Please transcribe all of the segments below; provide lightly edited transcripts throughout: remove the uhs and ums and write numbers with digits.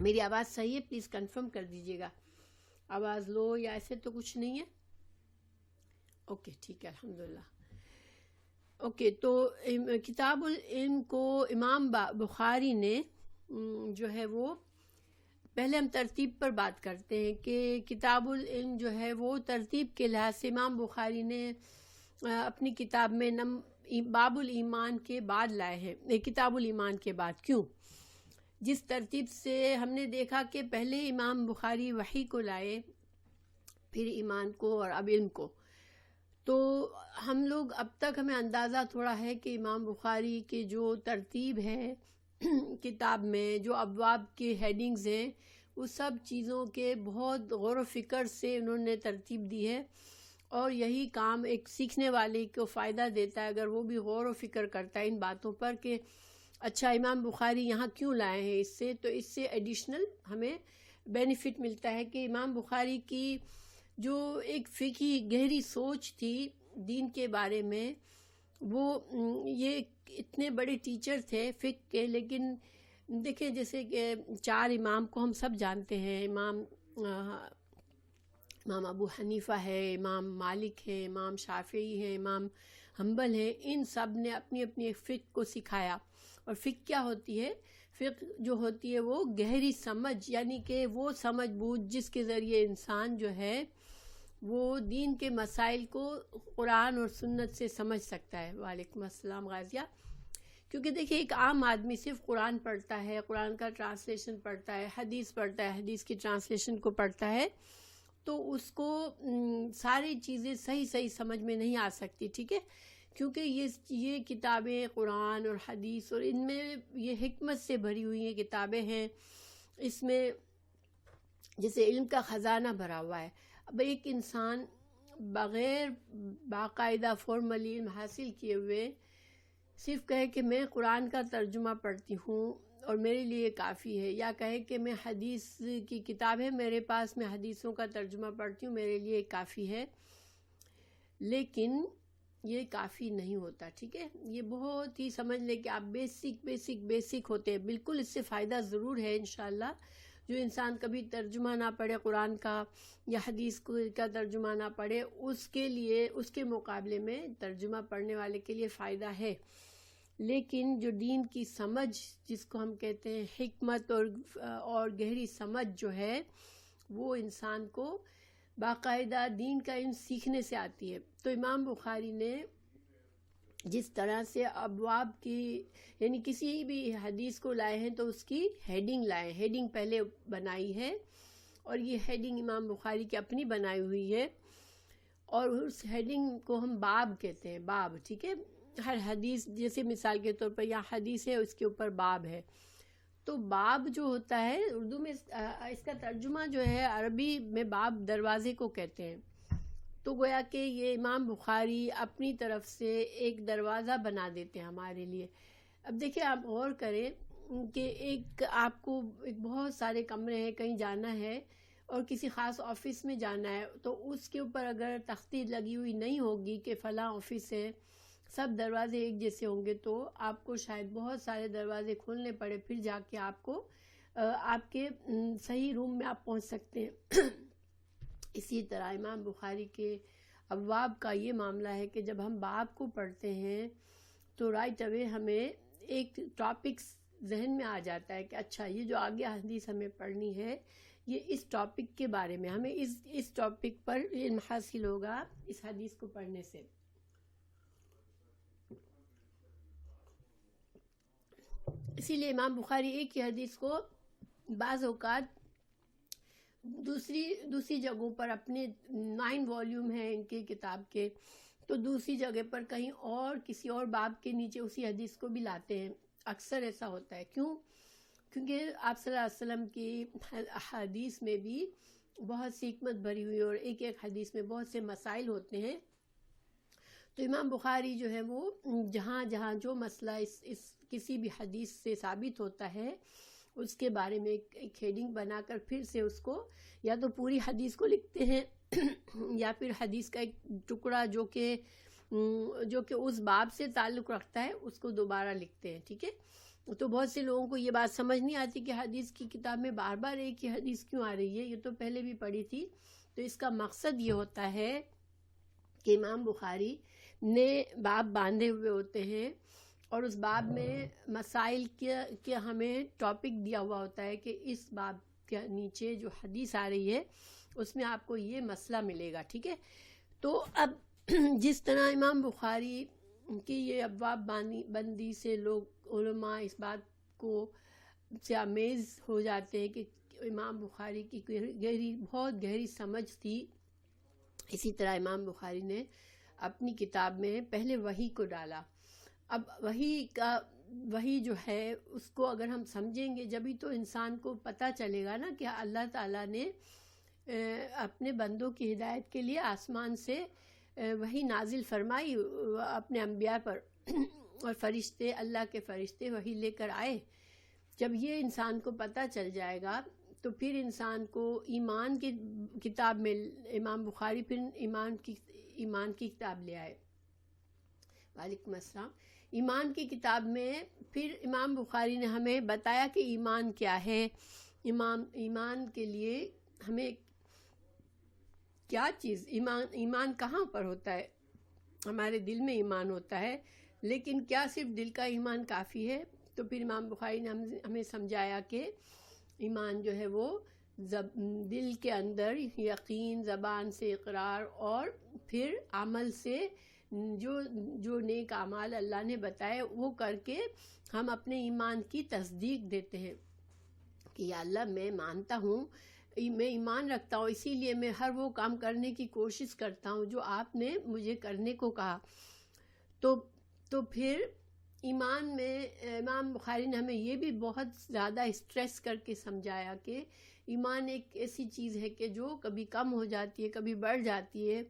میری آواز صحیح ہے؟ پلیز کنفرم کر دیجیے گا. آواز لو یا ایسے تو کچھ نہیں ہے؟ اوکے ٹھیک ہے الحمدللہ. اوکے تو کتاب العلم کو امام بخاری نے جو ہے وہ پہلے ہم ترتیب پر بات کرتے ہیں کہ کتاب العلم جو ہے وہ ترتیب کے لحاظ سے امام بخاری نے اپنی کتاب میں باب الایمان کے بعد لائے ہیں، کتاب الایمان کے بعد. کیوں؟ جس ترتیب سے ہم نے دیکھا کہ پہلے امام بخاری وحی کو لائے، پھر ایمان کو اور اب علم کو، تو ہم لوگ اب تک ہمیں اندازہ تھوڑا ہے کہ امام بخاری کی جو ترتیب ہے کتاب میں، جو ابواب کے ہیڈنگز ہیں، وہ سب چیزوں کے بہت غور و فکر سے انہوں نے ترتیب دی ہے. اور یہی کام ایک سیکھنے والے کو فائدہ دیتا ہے اگر وہ بھی غور و فکر کرتا ہے ان باتوں پر کہ اچھا امام بخاری یہاں کیوں لائے ہیں. تو اس سے ایڈیشنل ہمیں بینیفٹ ملتا ہے کہ امام بخاری کی جو ایک فقہی گہری سوچ تھی دین کے بارے میں، وہ یہ اتنے بڑے ٹیچر تھے فقہ کے، لیکن دیکھیں جیسے کہ 4 امام کو ہم سب جانتے ہیں، امام ابو حنیفہ ہے، امام مالک ہے، امام شافعی ہے، امام حنبل ہے، ان سب نے اپنی اپنی فقہ کو سکھایا. اور فقہ کیا ہوتی ہے؟ فقہ جو ہوتی ہے وہ گہری سمجھ، یعنی کہ وہ سمجھ بوجھ جس کے ذریعے انسان جو ہے وہ دین کے مسائل کو قرآن اور سنت سے سمجھ سکتا ہے. وعلیکم السلام غازیہ. کیونکہ دیکھیں ایک عام آدمی صرف قرآن پڑھتا ہے، قرآن کا ٹرانسلیشن پڑھتا ہے، حدیث پڑھتا ہے، حدیث کی ٹرانسلیشن کو پڑھتا ہے، تو اس کو ساری چیزیں صحیح سمجھ میں نہیں آ سکتی. ٹھیک ہے، کیونکہ یہ کتابیں قرآن اور حدیث اور ان میں یہ حکمت سے بھری ہوئی ہیں کتابیں ہیں، اس میں جیسے علم کا خزانہ بھرا ہوا ہے. اب ایک انسان بغیر باقاعدہ فارمل علم حاصل کیے ہوئے صرف کہے کہ میں قرآن کا ترجمہ پڑھتی ہوں اور میرے لیے کافی ہے، یا کہے کہ میں حدیث کی کتاب ہے میرے پاس، میں حدیثوں کا ترجمہ پڑھتی ہوں میرے لیے کافی ہے، لیکن یہ کافی نہیں ہوتا. ٹھیک ہے، یہ بہت ہی سمجھ لیں کہ آپ بیسک ہوتے ہیں. بالکل اس سے فائدہ ضرور ہے انشاءاللہ. جو انسان کبھی ترجمہ نہ پڑھے قرآن کا یا حدیث کا ترجمہ نہ پڑھے، اس کے لیے، اس کے مقابلے میں ترجمہ پڑھنے والے کے لیے فائدہ ہے. لیکن جو دین کی سمجھ جس کو ہم کہتے ہیں حکمت اور گہری سمجھ جو ہے وہ انسان کو باقاعدہ دین کا علم سیکھنے سے آتی ہے. تو امام بخاری نے جس طرح سے ابواب کی، یعنی کسی بھی حدیث کو لائے ہیں تو اس کی ہیڈنگ لائے، ہیڈنگ پہلے بنائی ہے، اور یہ ہیڈنگ امام بخاری کی اپنی بنائی ہوئی ہے، اور اس ہیڈنگ کو ہم باب کہتے ہیں، باب. ٹھیک ہے، ہر حدیث جیسے مثال کے طور پر یہاں حدیث ہے اس کے اوپر باب ہے، تو باب جو ہوتا ہے اردو میں اس کا ترجمہ جو ہے عربی میں باب دروازے کو کہتے ہیں. تو گویا کہ یہ امام بخاری اپنی طرف سے ایک دروازہ بنا دیتے ہیں ہمارے لیے. اب دیکھیں آپ غور کریں کہ ایک آپ کو ایک بہت سارے کمرے ہیں، کہیں جانا ہے اور کسی خاص آفس میں جانا ہے، تو اس کے اوپر اگر تختی لگی ہوئی نہیں ہوگی کہ فلاں آفس ہے، سب دروازے ایک جیسے ہوں گے، تو آپ کو شاید بہت سارے دروازے کھولنے پڑے، پھر جا کے آپ کو آپ کے صحیح روم میں آپ پہنچ سکتے ہیں. اسی طرح امام بخاری کے ابواب کا یہ معاملہ ہے کہ جب ہم باب کو پڑھتے ہیں تو رائٹ اوے ہمیں ایک ٹاپکس ذہن میں آ جاتا ہے کہ اچھا یہ جو آگے حدیث ہمیں پڑھنی ہے یہ اس ٹاپک کے بارے میں، ہمیں اس ٹاپک پر علم حاصل ہوگا اس حدیث کو پڑھنے سے. اسی لیے امام بخاری ایک ہی حدیث کو بعض اوقات دوسری جگہوں پر، اپنے 9 والیوم ہیں ان کی کتاب کے، تو دوسری جگہ پر کہیں اور کسی اور باب کے نیچے اسی حدیث کو بھی لاتے ہیں. اکثر ایسا ہوتا ہے. کیوں؟ کیونکہ آپ صلی اللہ علیہ وسلم کی حدیث میں بھی بہت سی حکمت بھری ہوئی اور ایک حدیث میں بہت سے مسائل ہوتے ہیں. تو امام بخاری جو ہے وہ جہاں جہاں جو مسئلہ اس کسی بھی حدیث سے ثابت ہوتا ہے اس کے بارے میں ایک ہیڈنگ بنا کر پھر سے اس کو یا تو پوری حدیث کو لکھتے ہیں یا پھر حدیث کا ایک ٹکڑا جو کہ اس باب سے تعلق رکھتا ہے اس کو دوبارہ لکھتے ہیں. ٹھیک ہے، تو بہت سے لوگوں کو یہ بات سمجھ نہیں آتی کہ حدیث کی کتاب میں بار بار ایک ہی حدیث کیوں آ رہی ہے، یہ تو پہلے بھی پڑھی تھی۔ تو اس کا مقصد یہ ہوتا ہے کہ امام بخاری نے باب باندھے ہوئے ہوتے ہیں، اور اس باب میں مسائل کے ہمیں ٹاپک دیا ہوا ہوتا ہے کہ اس باب کے نیچے جو حدیث آ رہی ہے اس میں آپ کو یہ مسئلہ ملے گا، ٹھیک ہے۔ تو اب جس طرح امام بخاری کی یہ ابواب بندی سے لوگ علماء اس بات کو سے امیز ہو جاتے ہیں کہ امام بخاری کی بہت گہری سمجھ تھی، اسی طرح امام بخاری نے اپنی کتاب میں پہلے وحی کو ڈالا۔ اب وحی جو ہے اس کو اگر ہم سمجھیں گے جبھی تو انسان کو پتہ چلے گا نا کہ اللہ تعالیٰ نے اپنے بندوں کی ہدایت کے لیے آسمان سے وحی نازل فرمائی اپنے انبیاء پر، اور فرشتے، اللہ کے فرشتے وحی لے کر آئے۔ جب یہ انسان کو پتہ چل جائے گا تو پھر انسان کو ایمان کی کتاب میں امام بخاری پھر ایمان کی کتاب لے آئے۔ وعلیکم السلام۔ ایمان کی کتاب میں پھر امام بخاری نے ہمیں بتایا کہ ایمان کیا ہے، ایمان کے لیے ہمیں کیا چیز، ایمان کہاں پر ہوتا ہے؟ ہمارے دل میں ایمان ہوتا ہے، لیکن کیا صرف دل کا ایمان کافی ہے؟ تو پھر امام بخاری نے ہمیں سمجھایا کہ ایمان جو ہے وہ دل کے اندر یقین، زبان سے اقرار، اور پھر عمل سے جو نیک اعمال اللہ نے بتائے وہ کر کے ہم اپنے ایمان کی تصدیق دیتے ہیں کہ یا اللہ میں مانتا ہوں، میں ایمان رکھتا ہوں، اسی لیے میں ہر وہ کام کرنے کی کوشش کرتا ہوں جو آپ نے مجھے کرنے کو کہا۔ تو پھر ایمان میں امام بخاری نے ہمیں یہ بھی بہت زیادہ اسٹریس کر کے سمجھایا کہ ایمان ایک ایسی چیز ہے کہ جو کبھی کم ہو جاتی ہے، کبھی بڑھ جاتی ہے،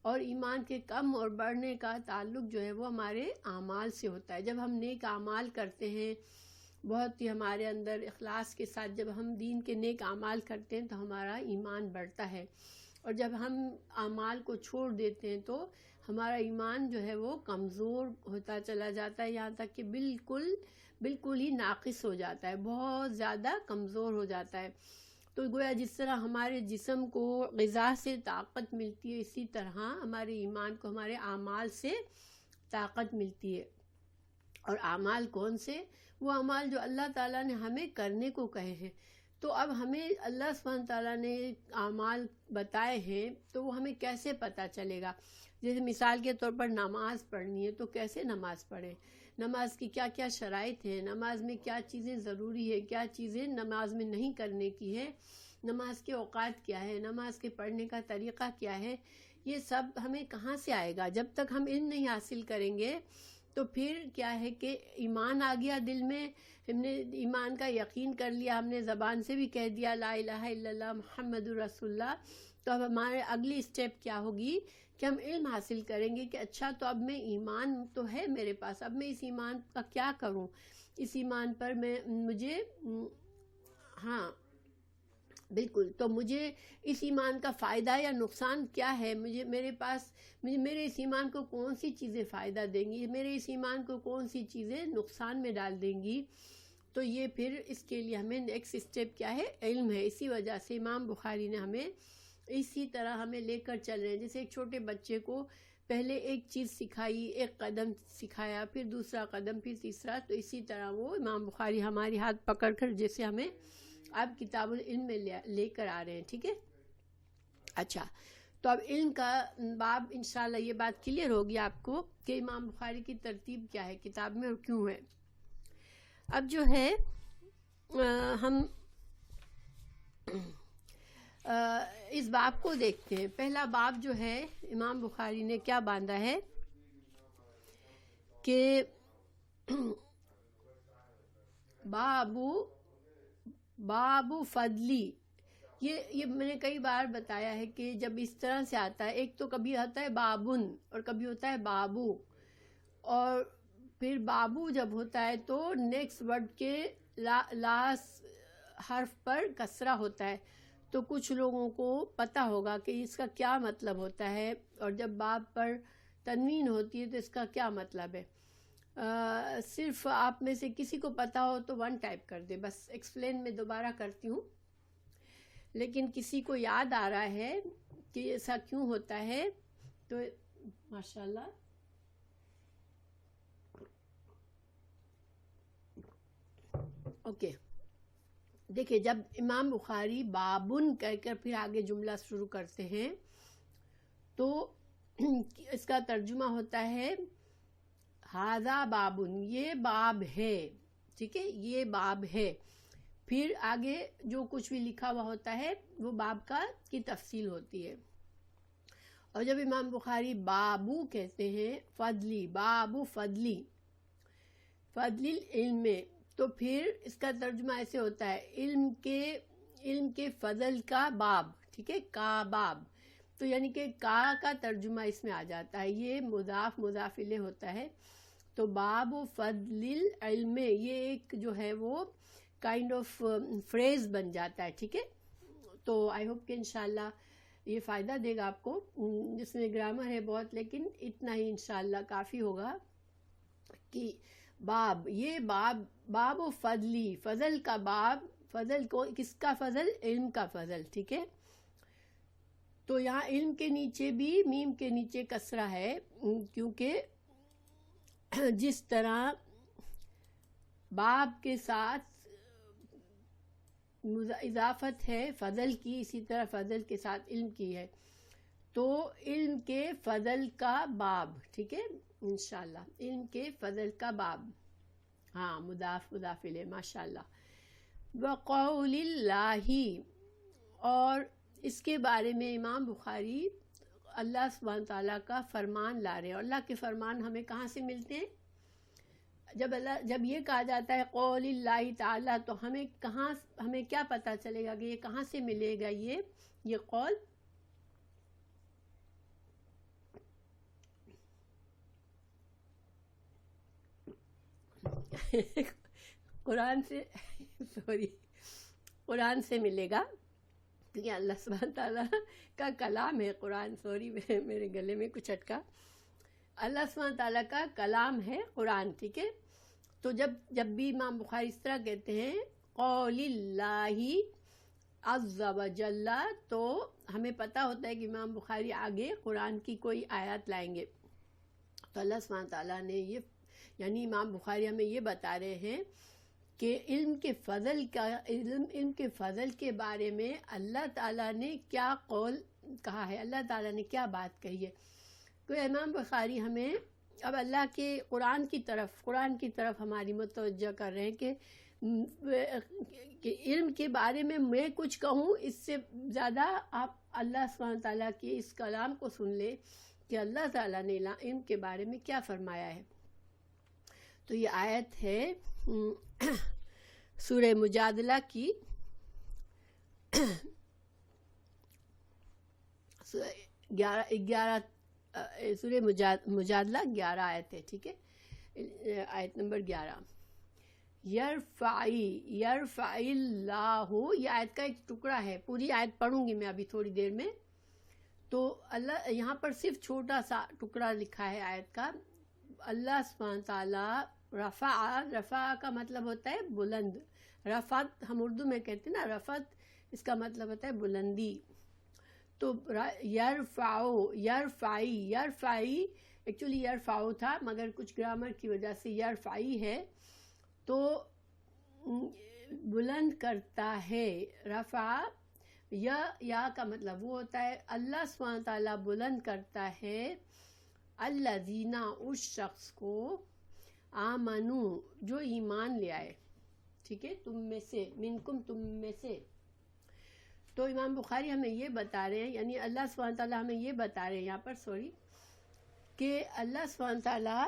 اور ایمان کے کم اور بڑھنے کا تعلق جو ہے وہ ہمارے اعمال سے ہوتا ہے۔ جب ہم نیک اعمال کرتے ہیں، بہت ہی ہمارے اندر اخلاص کے ساتھ جب ہم دین کے نیک اعمال کرتے ہیں تو ہمارا ایمان بڑھتا ہے، اور جب ہم اعمال کو چھوڑ دیتے ہیں تو ہمارا ایمان جو ہے وہ کمزور ہوتا چلا جاتا ہے، یہاں تک کہ بالکل ہی ناقص ہو جاتا ہے، بہت زیادہ کمزور ہو جاتا ہے۔ تو گویا جس طرح ہمارے جسم کو غذا سے طاقت ملتی ہے، اسی طرح ہمارے ایمان کو ہمارے اعمال سے طاقت ملتی ہے۔ اور اعمال کون سے؟ وہ اعمال جو اللہ تعالیٰ نے ہمیں کرنے کو کہے ہیں۔ تو اب ہمیں اللہ سبحانہ تعالیٰ نے اعمال بتائے ہیں تو وہ ہمیں کیسے پتہ چلے گا؟ جیسے مثال کے طور پر نماز پڑھنی ہے تو کیسے نماز پڑھیں، نماز کی کیا کیا شرائط ہیں، نماز میں کیا چیزیں ضروری ہے، کیا چیزیں نماز میں نہیں کرنے کی ہے، نماز کے اوقات کیا ہے، نماز کے پڑھنے کا طریقہ کیا ہے، یہ سب ہمیں کہاں سے آئے گا؟ جب تک ہم علم نہیں حاصل کریں گے تو پھر کیا ہے کہ ایمان آ گیا دل میں، ہم نے ایمان کا یقین کر لیا، ہم نے زبان سے بھی کہہ دیا لا الہ الا اللہ محمد رسول اللہ، تو اب ہمارے اگلی اسٹیپ کیا ہوگی کہ ہم علم حاصل کریں گے کہ اچھا تو اب میں ایمان تو ہے میرے پاس، اب میں اس ایمان کا کیا کروں، اس ایمان پر مجھے ہاں بالکل، تو مجھے اس ایمان کا فائدہ یا نقصان کیا ہے، میرے اس ایمان کو کون سی چیزیں فائدہ دیں گی، میرے اس ایمان کو کون سی چیزیں نقصان میں ڈال دیں گی۔ تو یہ پھر اس کے لیے ہمیں نیکسٹ اسٹیپ کیا ہے؟ علم ہے۔ اسی وجہ سے امام بخاری نے ہمیں اسی طرح ہمیں لے کر چل رہے ہیں، جیسے ایک چھوٹے بچے کو پہلے ایک چیز سکھائی، ایک قدم سکھایا، پھر دوسرا قدم، پھر تیسرا، تو اسی طرح وہ امام بخاری ہماری ہاتھ پکڑ کر جیسے ہمیں اب کتاب العلم میں لے کر آ رہے ہیں، ٹھیک ہے۔ اچھا، تو اب علم کا باب انشاءاللہ یہ بات کلیئر ہوگی آپ کو کہ امام بخاری کی ترتیب کیا ہے کتاب میں اور کیوں ہے۔ اب جو ہے ہم اس باب کو دیکھتے ہیں۔ پہلا باب جو ہے امام بخاری نے کیا باندھا ہے کہ باب فضلی، یہ میں نے کئی بار بتایا ہے کہ جب اس طرح سے آتا ہے، ایک تو کبھی آتا ہے بابن اور کبھی ہوتا ہے بابو، اور پھر بابو جب ہوتا ہے تو نیکسٹ ورڈ کے لاسٹ حرف پر کسرہ ہوتا ہے، تو کچھ لوگوں کو پتہ ہوگا کہ اس کا کیا مطلب ہوتا ہے، اور جب باب پر تنوین ہوتی ہے تو اس کا کیا مطلب ہے۔ صرف آپ میں سے کسی کو پتہ ہو تو 1 ٹائپ کر دے، بس ایکسپلین میں دوبارہ کرتی ہوں، لیکن کسی کو یاد آ رہا ہے کہ ایسا کیوں ہوتا ہے تو ماشاءاللہ اوکے. دیکھیں جب امام بخاری بابن کہہ کر پھر آگے جملہ شروع کرتے ہیں تو اس کا ترجمہ ہوتا ہے ھذا بابن، یہ باب ہے، ٹھیک ہے، یہ باب ہے. پھر آگے جو کچھ بھی لکھا ہوا ہوتا ہے وہ باب کی تفصیل ہوتی ہے. اور جب امام بخاری بابو کہتے ہیں فضلی، بابو فضلی، فضل العلم، تو پھر اس کا ترجمہ ایسے ہوتا ہے علم کے فضل کا باب، ٹھیک ہے، کا باب. تو یعنی کہ کا ترجمہ اس میں آ جاتا ہے، یہ مضاف مضاف الیہ ہوتا ہے. تو باب و فضل العلم یہ ایک جو ہے وہ کائنڈ آف فریز بن جاتا ہے، ٹھیک ہے. تو آئی ہوپ کہ انشاءاللہ یہ فائدہ دے گا آپ کو. جس میں گرامر ہے بہت، لیکن اتنا ہی انشاءاللہ کافی ہوگا کہ باب، یہ باب و فضلی، فضل کا باب. فضل کو کس کا فضل؟ علم کا فضل، ٹھیک ہے. تو یہاں علم کے نیچے بھی میم کے نیچے کسرہ ہے، کیونکہ جس طرح باب کے ساتھ اضافت ہے فضل کی، اسی طرح فضل کے ساتھ علم کی ہے. تو علم کے فضل کا باب، ٹھیک ہے، انشاءاللہ علم کے فضل کا باب. ہاں، مضاف مضاف الیہ، ماشاءاللہ. وقول اللہ، اور اس کے بارے میں امام بخاری اللہ سبحانہ تعالیٰ کا فرمان لا رہے ہیں. اور اللہ کے فرمان ہمیں کہاں سے ملتے ہیں؟ جب یہ کہا جاتا ہے قول اللہ تعالیٰ، تو ہمیں کیا پتہ چلے گا کہ یہ کہاں سے ملے گا یہ قول؟ قرآن سے ملے گا، کیونکہ اللہ سبحانہ تعالیٰ کا کلام ہے قرآن. میرے گلے میں کچھ اٹکا. اللہ سبحانہ تعالیٰ کا کلام ہے قرآن، ٹھیک ہے. تو جب بھی امام بخاری اس طرح کہتے ہیں قول اللہ عز و جل، تو ہمیں پتہ ہوتا ہے کہ امام بخاری آگے قرآن کی کوئی آیات لائیں گے. تو اللہ سبحانہ تعالیٰ نے یعنی امام بخاری ہمیں یہ بتا رہے ہیں کہ علم کے فضل کے بارے میں اللہ تعالیٰ نے کیا قول کہا ہے، اللہ تعالیٰ نے کیا بات کہی ہے. تو امام بخاری ہمیں اب اللہ کے قرآن کی طرف ہماری متوجہ کر رہے ہیں کہ علم کے بارے میں کچھ کہوں، اس سے زیادہ آپ اللہ سبحانہ تعالیٰ کے اس کلام کو سن لیں کہ اللہ تعالیٰ نے علم کے بارے میں کیا فرمایا ہے. تو یہ آیت ہے سورہ مجادلہ کی 11 سورہ مجادلہ 11 آیت ہے، ٹھیک ہے، آیت نمبر 11. یرفع اللہ، یہ آیت کا ایک ٹکڑا ہے. پوری آیت پڑھوں گی میں ابھی تھوڑی دیر میں. تو اللہ یہاں پر صرف چھوٹا سا ٹکڑا لکھا ہے آیت کا. اللہ سبحانہ تعالیٰ رفع کا مطلب ہوتا ہے بلند. رفعت ہم اردو میں کہتے ہیں نا، رفعت اس کا مطلب ہوتا ہے بلندی. تو یرفعی ایکچولی یرفعو تھا، مگر کچھ گرامر کی وجہ سے یرفعی ہے. تو بلند کرتا ہے. رفع یا کا مطلب وہ ہوتا ہے اللہ سبحانہ تعالیٰ بلند کرتا ہے الذین، اس شخص کو، آمنو، جو ایمان لے آئے، ٹھیک ہے، تم میں سے، منکم، تم میں سے. تو امام بخاری ہمیں یہ بتا رہے ہیں، یعنی اللہ سبحانہ تعالیٰ ہمیں یہ بتا رہے ہیں یہاں پر کہ اللہ سبحانہ تعالیٰ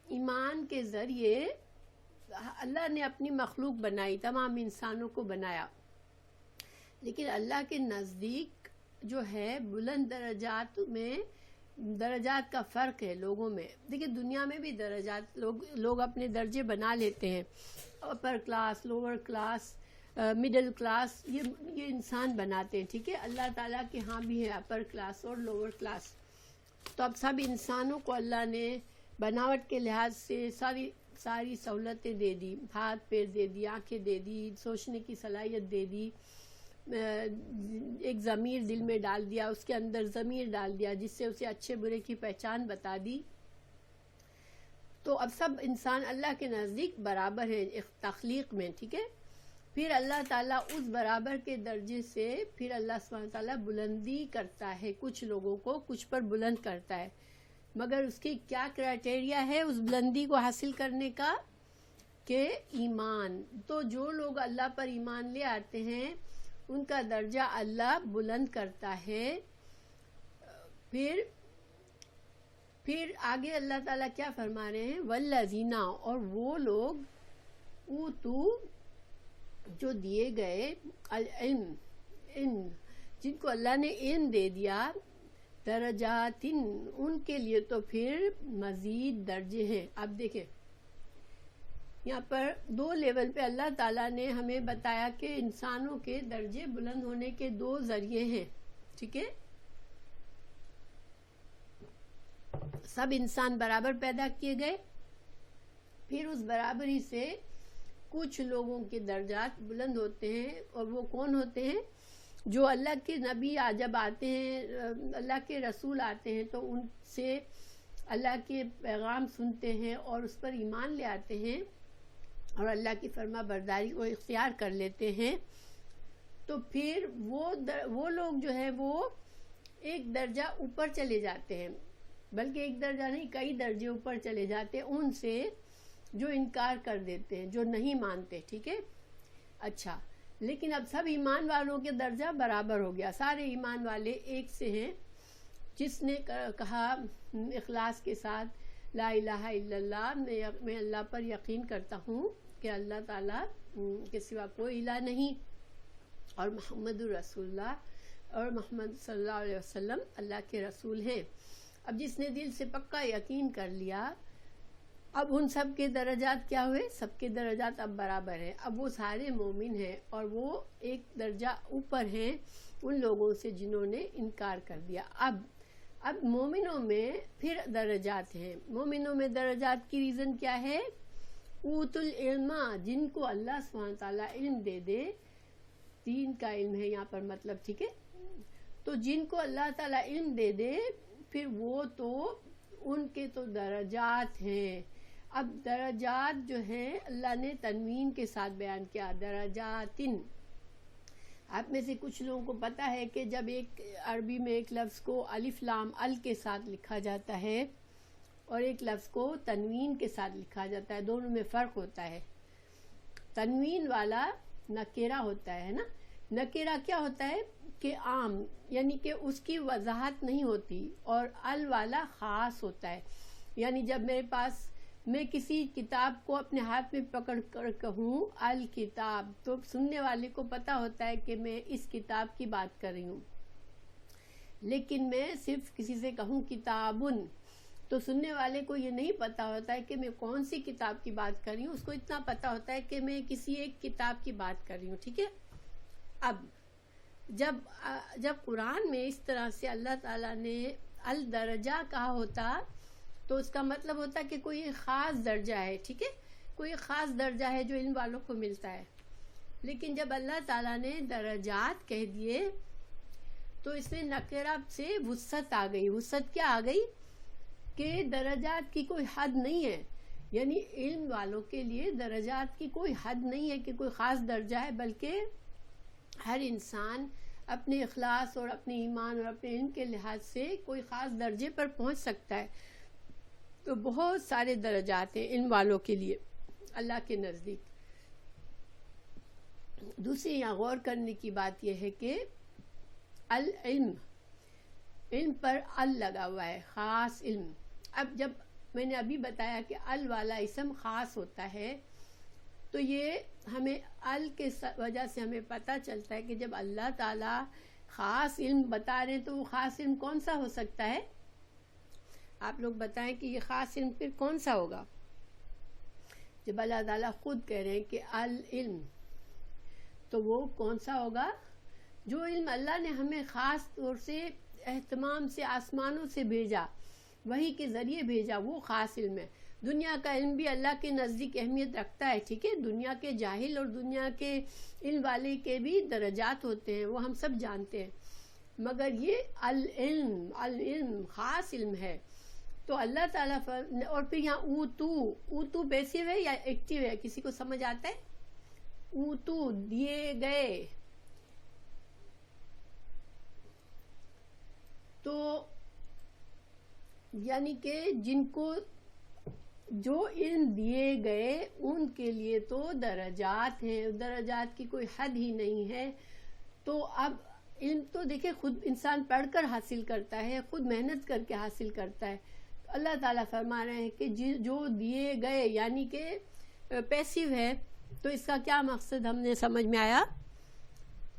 ایمان کے ذریعے اللہ نے اپنی مخلوق بنائی، تمام انسانوں کو بنایا، لیکن اللہ کے نزدیک جو ہے بلند درجات کا فرق ہے لوگوں میں. دیکھیں دنیا میں بھی درجات لوگ اپنے درجے بنا لیتے ہیں، upper class, lower class, middle class, یہ انسان بناتے ہیں، ٹھیک ہے. اللہ تعالیٰ کے ہاں بھی ہے اپر کلاس اور لوور کلاس. تو اب سب انسانوں کو اللہ نے بناوٹ کے لحاظ سے ساری سہولتیں دے دی، ہاتھ پیر دے دی، آنکھیں دے دی، سوچنے کی صلاحیت دے دی، ایک ضمیر دل میں ڈال دیا، اس کے اندر ضمیر ڈال دیا جس سے اسے اچھے برے کی پہچان بتا دی. تو اب سب انسان اللہ کے نزدیک برابر ہیں تخلیق میں، ٹھیک ہے. پھر اللہ تعالیٰ اس برابر کے درجے سے پھر اللہ سبحانہ تعالیٰ بلندی کرتا ہے، کچھ لوگوں کو کچھ پر بلند کرتا ہے، مگر اس کی کیا کرائٹیریا ہے اس بلندی کو حاصل کرنے کا؟ کہ ایمان. تو جو لوگ اللہ پر ایمان لے آتے ہیں ان کا درجہ اللہ بلند کرتا ہے. پھر آگے اللہ تعالیٰ کیا فرما رہے ہیں؟ والذین، اور وہ لوگ اوتو، جو دیے گئے، العلم، جن کو اللہ نے علم دے دیا، درجات، ان کے لیے تو پھر مزید درجے ہیں. اب دیکھیں یہاں پر 2 لیول پہ اللہ تعالیٰ نے ہمیں بتایا کہ انسانوں کے درجے بلند ہونے کے 2 ذریعے ہیں، ٹھیک ہے. سب انسان برابر پیدا کیے گئے، پھر اس برابری سے کچھ لوگوں کے درجات بلند ہوتے ہیں. اور وہ کون ہوتے ہیں؟ جو اللہ کے نبی جب آتے ہیں، اللہ کے رسول آتے ہیں تو ان سے اللہ کے پیغام سنتے ہیں اور اس پر ایمان لے آتے ہیں اور اللہ کی فرما برداری کو اختیار کر لیتے ہیں. تو پھر وہ لوگ جو ہے وہ ایک درجہ اوپر چلے جاتے ہیں، بلکہ ایک درجہ نہیں، کئی درجے اوپر چلے جاتے ہیں ان سے جو انکار کر دیتے ہیں، جو نہیں مانتے، ٹھیک ہے. اچھا، لیکن اب سب ایمان والوں کے درجہ برابر ہو گیا، سارے ایمان والے ایک سے ہیں. جس نے کہا اخلاص کے ساتھ لا الہ الا اللہ، میں اللہ پر یقین کرتا ہوں کہ اللہ تعالیٰ کے سوا کوئی الہ نہیں اور محمد الرسول اللہ، اور محمد صلی اللہ علیہ وسلم اللہ کے رسول ہیں. اب جس نے دل سے پکا یقین کر لیا، اب ان سب کے درجات کیا ہوئے؟ سب کے درجات اب برابر ہیں. اب وہ سارے مومن ہیں اور وہ ایک درجہ اوپر ہیں ان لوگوں سے جنہوں نے انکار کر دیا. اب مومنوں میں پھر درجات ہیں. مومنوں میں درجات کی ریزن کیا ہے؟ اوت العلم، جن کو اللہ سبحانہ تعالیٰ علم دے دے، دین کا علم ہے یہاں پر مطلب، ٹھیک ہے. تو جن کو اللہ تعالیٰ علم دے دے پھر وہ تو ان کے تو درجات ہیں. اب درجات جو ہیں اللہ نے تنوین کے ساتھ بیان کیا، درجات. آپ میں سے کچھ لوگوں کو پتہ ہے کہ جب ایک عربی میں ایک لفظ کو الف لام ال کے ساتھ لکھا جاتا ہے اور ایک لفظ کو تنوین کے ساتھ لکھا جاتا ہے، دونوں میں فرق ہوتا ہے. تنوین والا نکرہ ہوتا ہے نا. نکرہ کیا ہوتا ہے؟ کہ عام، یعنی کہ اس کی وضاحت نہیں ہوتی، اور ال والا خاص ہوتا ہے. یعنی جب میرے پاس میں کسی کتاب کو اپنے ہاتھ میں پکڑ کر کہوں الکتاب، تو سننے والے کو پتہ ہوتا ہے کہ میں اس کتاب کی بات کر رہی ہوں. لیکن میں صرف کسی سے کہوں کتابن، تو سننے والے کو یہ نہیں پتہ ہوتا ہے کہ میں کون سی کتاب کی بات کر رہی ہوں. اس کو اتنا پتہ ہوتا ہے کہ میں کسی ایک کتاب کی بات کر رہی ہوں، ٹھیک ہے. اب جب قرآن میں اس طرح سے اللہ تعالیٰ نے الدرجہ کہا ہوتا تو اس کا مطلب ہوتا کہ کوئی خاص درجہ ہے، ٹھیک ہے، کوئی خاص درجہ ہے جو علم والوں کو ملتا ہے. لیکن جب اللہ تعالیٰ نے درجات کہہ دیے تو اس میں نکرہ سے وسعت آ گئی. وسعت کیا آ گئی؟ کہ درجات کی کوئی حد نہیں ہے. یعنی علم والوں کے لیے درجات کی کوئی حد نہیں ہے کہ کوئی خاص درجہ ہے، بلکہ ہر انسان اپنے اخلاص اور اپنے ایمان اور اپنے علم کے لحاظ سے کوئی خاص درجے پر پہنچ سکتا ہے. تو بہت سارے درجات ہیں علم والوں کے لیے اللہ کے نزدیک. دوسری یہاں غور کرنے کی بات یہ ہے کہ العلم، علم پر ال لگا ہوا ہے، خاص علم. اب جب میں نے ابھی بتایا کہ ال والا اسم خاص ہوتا ہے تو یہ ہمیں ال کے وجہ سے ہمیں پتہ چلتا ہے کہ جب اللہ تعالیٰ خاص علم بتا رہے ہیں تو وہ خاص علم کون سا ہو سکتا ہے؟ آپ لوگ بتائیں کہ یہ خاص علم پھر کون سا ہوگا؟ جب اللہ تعالیٰ خود کہہ رہے ہیں کہ العلم، تو وہ کون سا ہوگا؟ جو علم اللہ نے ہمیں خاص طور سے اہتمام سے آسمانوں سے بھیجا، وحی کے ذریعے بھیجا، وہ خاص علم ہے۔ دنیا کا علم بھی اللہ کے نزدیک اہمیت رکھتا ہے، ٹھیک ہے، دنیا کے جاہل اور دنیا کے علم والے کے بھی درجات ہوتے ہیں، وہ ہم سب جانتے ہیں، مگر یہ العلم خاص علم ہے۔ تو اللہ تعالیٰ اور پھر یہاں اوتو پیسو ہے یا ایکٹیو ہے، کسی کو سمجھ آتا ہے؟ اوتو دیے گئے، تو یعنی کہ جن کو جو علم دیے گئے ان کے لیے تو درجات ہیں، درجات کی کوئی حد ہی نہیں ہے۔ تو اب علم تو دیکھیں خود انسان پڑھ کر حاصل کرتا ہے، خود محنت کر کے حاصل کرتا ہے۔ اللہ تعالیٰ فرما رہے ہیں کہ جو دیے گئے یعنی کہ پیسو ہے، تو اس کا کیا مقصد ہم نے سمجھ میں آیا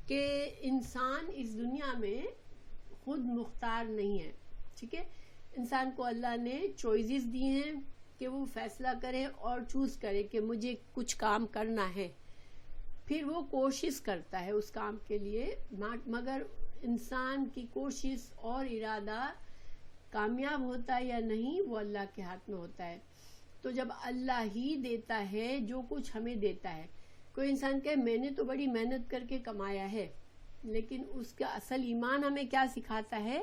کہ انسان اس دنیا میں خود مختار نہیں ہے، ٹھیک ہے، انسان کو اللہ نے چوائسز دی ہیں کہ وہ فیصلہ کرے اور چوز کرے کہ مجھے کچھ کام کرنا ہے، پھر وہ کوشش کرتا ہے اس کام کے لیے، مگر انسان کی کوشش اور ارادہ کامیاب ہوتا ہے یا نہیں وہ اللہ کے ہاتھ میں ہوتا ہے۔ تو جب اللہ ہی دیتا ہے جو کچھ ہمیں دیتا ہے، کوئی انسان کہے میں نے تو بڑی محنت کر کے کمایا ہے، لیکن اس کا اصل ایمان ہمیں کیا سکھاتا ہے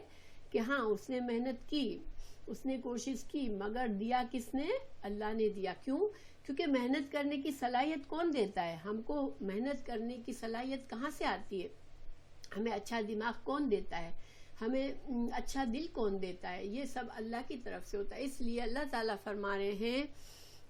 کہ ہاں اس نے محنت کی، اس نے کوشش کی، مگر دیا کس نے؟ اللہ نے دیا۔ کیوں؟ کیونکہ محنت کرنے کی صلاحیت کون دیتا ہے؟ ہم کو محنت کرنے کی صلاحیت کہاں سے آتی ہے؟ ہمیں اچھا دماغ کون دیتا ہے؟ ہمیں اچھا دل کون دیتا ہے؟ یہ سب اللہ کی طرف سے ہوتا ہے۔ اس لیے اللہ تعالیٰ فرما رہے ہیں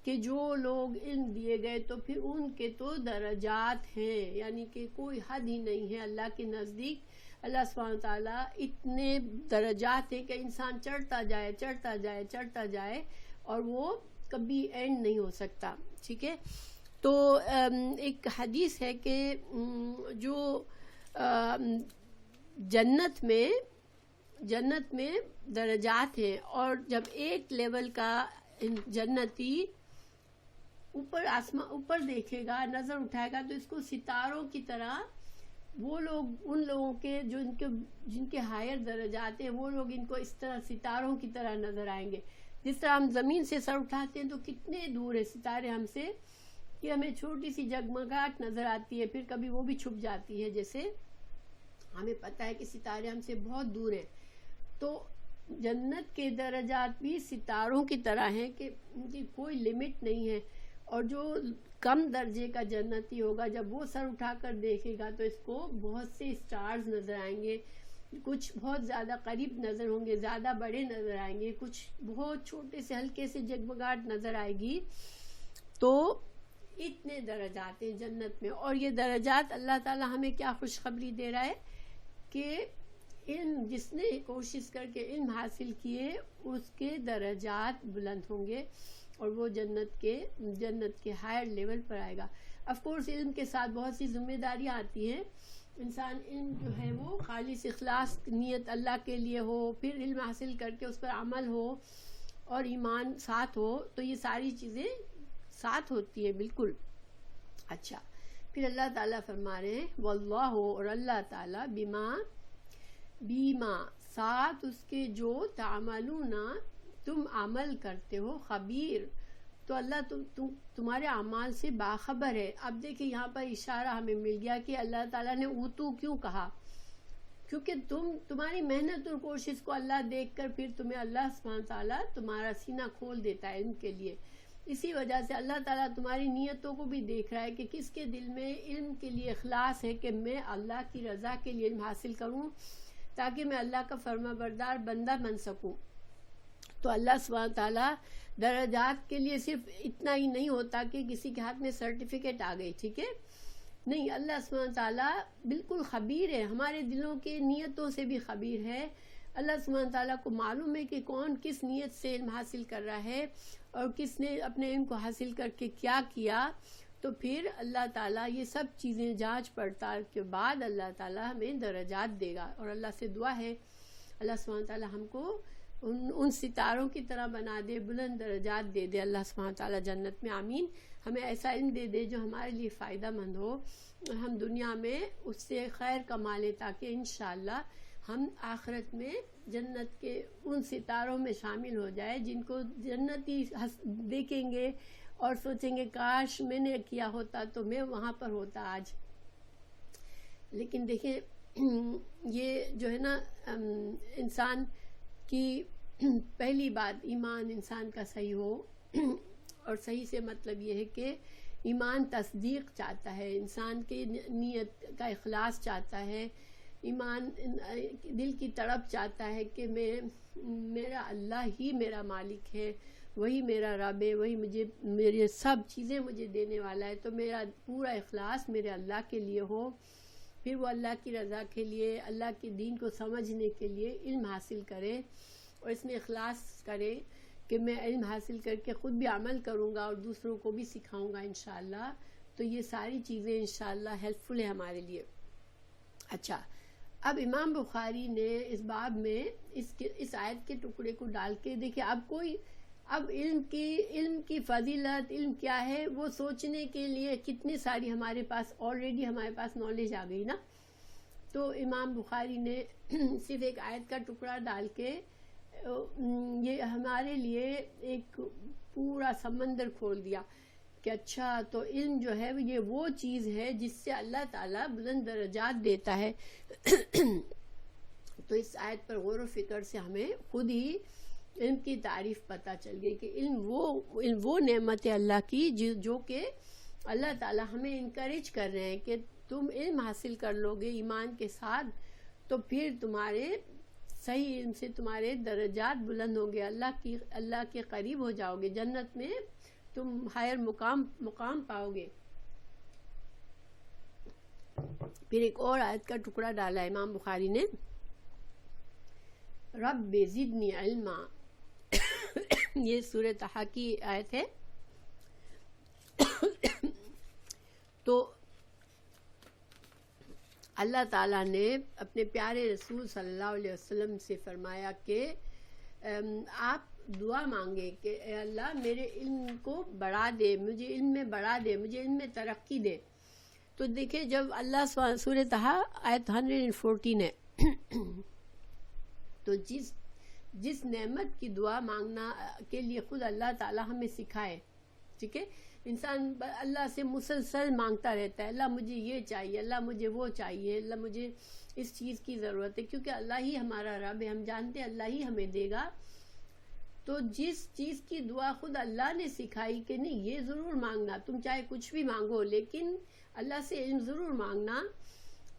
کہ جو لوگ علم دیے گئے تو پھر ان کے تو درجات ہیں، یعنی کہ کوئی حد ہی نہیں ہے اللہ کے نزدیک۔ اللہ سبحانہ وتعالیٰ اتنے درجات ہیں کہ انسان چڑھتا جائے چڑھتا جائے چڑھتا جائے اور وہ کبھی اینڈ نہیں ہو سکتا، ٹھیک ہے۔ تو ایک حدیث ہے کہ جو جنت میں درجات ہیں، اور جب ایک لیول کا جنتی اوپر دیکھے گا، نظر اٹھائے گا، تو اس کو ستاروں کی طرح وہ لوگ، ان لوگوں کے جو جن کے ہائر درجات ہیں، وہ لوگ ان کو اس طرح ستاروں کی طرح نظر آئیں گے۔ جس طرح ہم زمین سے سر اٹھاتے ہیں تو کتنے دور ہے ستارے ہم سے کہ ہمیں چھوٹی سی جگمگاہٹ نظر آتی ہے، پھر کبھی وہ بھی چھپ جاتی ہے، جیسے ہمیں پتہ ہے کہ ستارے ہم سے بہت دور ہیں۔ تو جنت کے درجات بھی ستاروں کی طرح ہیں کہ ان کی کوئی لمٹ نہیں ہے، اور جو کم درجے کا جنتی ہوگا جب وہ سر اٹھا کر دیکھے گا تو اس کو بہت سے سٹارز نظر آئیں گے، کچھ بہت زیادہ قریب نظر ہوں گے، زیادہ بڑے نظر آئیں گے، کچھ بہت چھوٹے سے ہلکے سے جگمگاہٹ نظر آئے گی۔ تو اتنے درجات ہیں جنت میں، اور یہ درجات اللہ تعالیٰ ہمیں کیا خوشخبری دے رہا ہے کہ علم جس نے کوشش کر کے علم حاصل کیے اس کے درجات بلند ہوں گے، اور وہ جنت کے ہائر لیول پر آئے گا۔ آف کورس علم کے ساتھ بہت سی ذمہ داریاں آتی ہیں، انسان علم جو ہے وہ خالص اخلاص نیت اللہ کے لیے ہو، پھر علم حاصل کر کے اس پر عمل ہو اور ایمان ساتھ ہو، تو یہ ساری چیزیں ساتھ ہوتی ہے بالکل۔ اچھا، پھر اللہ تعالیٰ فرما رہے ہیں واللہ، اور اللہ تعالیٰ بیما ساتھ اس کے جو تعملون تم عمل کرتے ہو، خبیر، تو اللہ تمہارے اعمال سے باخبر ہے۔ اب دیکھیں یہاں پر اشارہ ہمیں مل گیا کہ اللہ تعالیٰ نے اوتو کیوں کہا، کیونکہ تمہاری محنت اور کوشش کو اللہ دیکھ کر پھر تمہیں اللہ سبحانہ تعالیٰ تمہارا سینہ کھول دیتا ہے علم کے لیے۔ اسی وجہ سے اللہ تعالیٰ تمہاری نیتوں کو بھی دیکھ رہا ہے کہ کس کے دل میں علم کے لیے اخلاص ہے کہ میں اللہ کی رضا کے لیے علم حاصل کروں تاکہ میں اللہ کا فرما بردار بندہ بن سکوں۔ تو اللہ سبحانہ تعالیٰ درجات کے لیے صرف اتنا ہی نہیں ہوتا کہ کسی کے ہاتھ میں سرٹیفکیٹ آ گئی، ٹھیک ہے، نہیں، اللہ سبحانہ تعالیٰ بالکل خبیر ہے، ہمارے دلوں کے نیتوں سے بھی خبیر ہے۔ اللہ سبحانہ تعالیٰ کو معلوم ہے کہ کون کس نیت سے علم حاصل کر رہا ہے اور کس نے اپنے علم کو حاصل کر کے کیا کیا، تو پھر اللہ تعالیٰ یہ سب چیزیں جانچ پڑتال کے بعد اللہ تعالیٰ ہمیں درجات دے گا۔ اور اللہ سے دعا ہے اللہ سبحانہ تعالیٰ ہم کو ان ستاروں کی طرح بنا دے، بلند درجات دے دے اللہ سبحانہ تعالیٰ جنت میں، آمین۔ ہمیں ایسا علم دے دے جو ہمارے لیے فائدہ مند ہو، ہم دنیا میں اس سے خیر کما لیں تاکہ انشاءاللہ ہم آخرت میں جنت کے ان ستاروں میں شامل ہو جائے جن کو جنتی دیکھیں گے اور سوچیں گے کاش میں نے کیا ہوتا تو میں وہاں پر ہوتا آج. لیکن دیکھیں یہ جو ہے نا انسان کی پہلی بات ایمان انسان کا صحیح ہو، اور صحیح سے مطلب یہ ہے کہ ایمان تصدیق چاہتا ہے، انسان کی نیت کا اخلاص چاہتا ہے، ایمان دل کی تڑپ چاہتا ہے کہ میرا اللہ ہی میرا مالک ہے، وہی میرا رب ہے، وہی میرے سب چیزیں مجھے دینے والا ہے. تو میرا پورا اخلاص میرے اللہ کے لیے ہو، پھر وہ اللہ کی رضا کے لیے، اللہ کے دین کو سمجھنے کے لیے علم حاصل کرے اور اس میں اخلاص کرے کہ میں علم حاصل کر کے خود بھی عمل کروں گا اور دوسروں کو بھی سکھاؤں گا انشاءاللہ. تو یہ ساری چیزیں انشاءاللہ ہیلپ فل ہے ہمارے لیے. اچھا، اب امام بخاری نے اس باب میں اس آیت کے ٹکڑے کو ڈال کے دیکھیں اب علم کی فضیلت، علم کیا ہے وہ سوچنے کے لیے کتنی ساری ہمارے پاس آلریڈی ہمارے پاس نالج آ گئی نا. تو امام بخاری نے صرف ایک آیت کا ٹکڑا ڈال کے یہ ہمارے لیے ایک پورا سمندر کھول دیا کہ اچھا تو علم جو ہے یہ وہ چیز ہے جس سے اللہ تعالیٰ بلند درجات دیتا ہے. تو اس آیت پر غور و فکر سے ہمیں خود ہی علم کی تعریف پتہ چل گئی کہ علم وہ نعمت ہے اللہ کی جو کہ اللہ تعالیٰ ہمیں انکریج کر رہے ہیں کہ تم علم حاصل کر لو گے ایمان کے ساتھ تو پھر تمہارے صحیح علم سے تمہارے درجات بلند ہوں گے، اللہ کے قریب ہو جاؤ گے، جنت میں تم ہائر مقام پاؤ گے. پھر ایک اور آیت کا ٹکڑا ڈالا امام بخاری نے، رب زدنی علما. یہ سورہ طٰہٰ کی آیت ہے. تو اللہ تعالیٰ نے اپنے پیارے رسول صلی اللہ علیہ وسلم سے فرمایا کہ آپ دعا مانگے کہ اے اللہ میرے علم کو بڑھا دے، مجھے علم میں بڑھا دے، مجھے علم میں ترقی دے. تو دیکھیں جب اللہ سورہ طٰہٰ آیت 114 ہے تو جس نعمت کی دعا مانگنا کے لیے خود اللہ تعالیٰ ہمیں سکھائے، ٹھیک ہے، انسان اللہ سے مسلسل مانگتا رہتا ہے، اللہ مجھے یہ چاہیے، اللہ مجھے وہ چاہیے، اللہ مجھے اس چیز کی ضرورت ہے، کیونکہ اللہ ہی ہمارا رب ہے، ہم جانتے ہیں اللہ ہی ہمیں دے گا. تو جس چیز کی دعا خود اللہ نے سکھائی کہ نہیں یہ ضرور مانگنا، تم چاہے کچھ بھی مانگو لیکن اللہ سے علم ضرور مانگنا،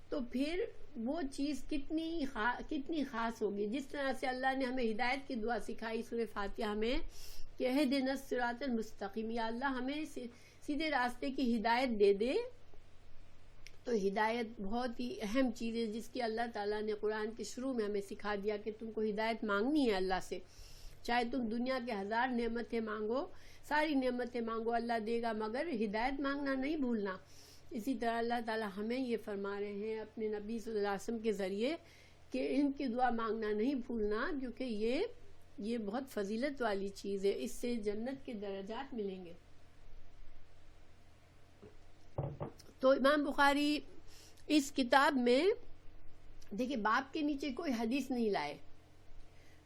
تو پھر وہ چیز کتنی خاص ہوگی. جس طرح سے اللہ نے ہمیں ہدایت کی دعا سکھائی سورہ فاتحہ میں کہ اہدنا الصراط المستقیم، یا اللہ ہمیں سیدھے راستے کی ہدایت دے دے. تو ہدایت بہت ہی اہم چیز ہے جس کی اللہ تعالیٰ نے قرآن کے شروع میں ہمیں سکھا دیا کہ تم کو ہدایت مانگنی ہے اللہ سے، چاہے تم دنیا کے 1000 نعمتیں مانگو، ساری نعمتیں مانگو اللہ دے گا، مگر ہدایت مانگنا نہیں بھولنا. اسی طرح اللہ تعالیٰ ہمیں یہ فرما رہے ہیں اپنے نبی صلی اللہ علیہ وسلم کے ذریعے کہ علم کی دعا مانگنا نہیں بھولنا، کیونکہ یہ بہت فضیلت والی چیز ہے، اس سے جنت کے درجات ملیں گے. تو امام بخاری اس کتاب میں دیکھیں باب کے نیچے کوئی حدیث نہیں لائے،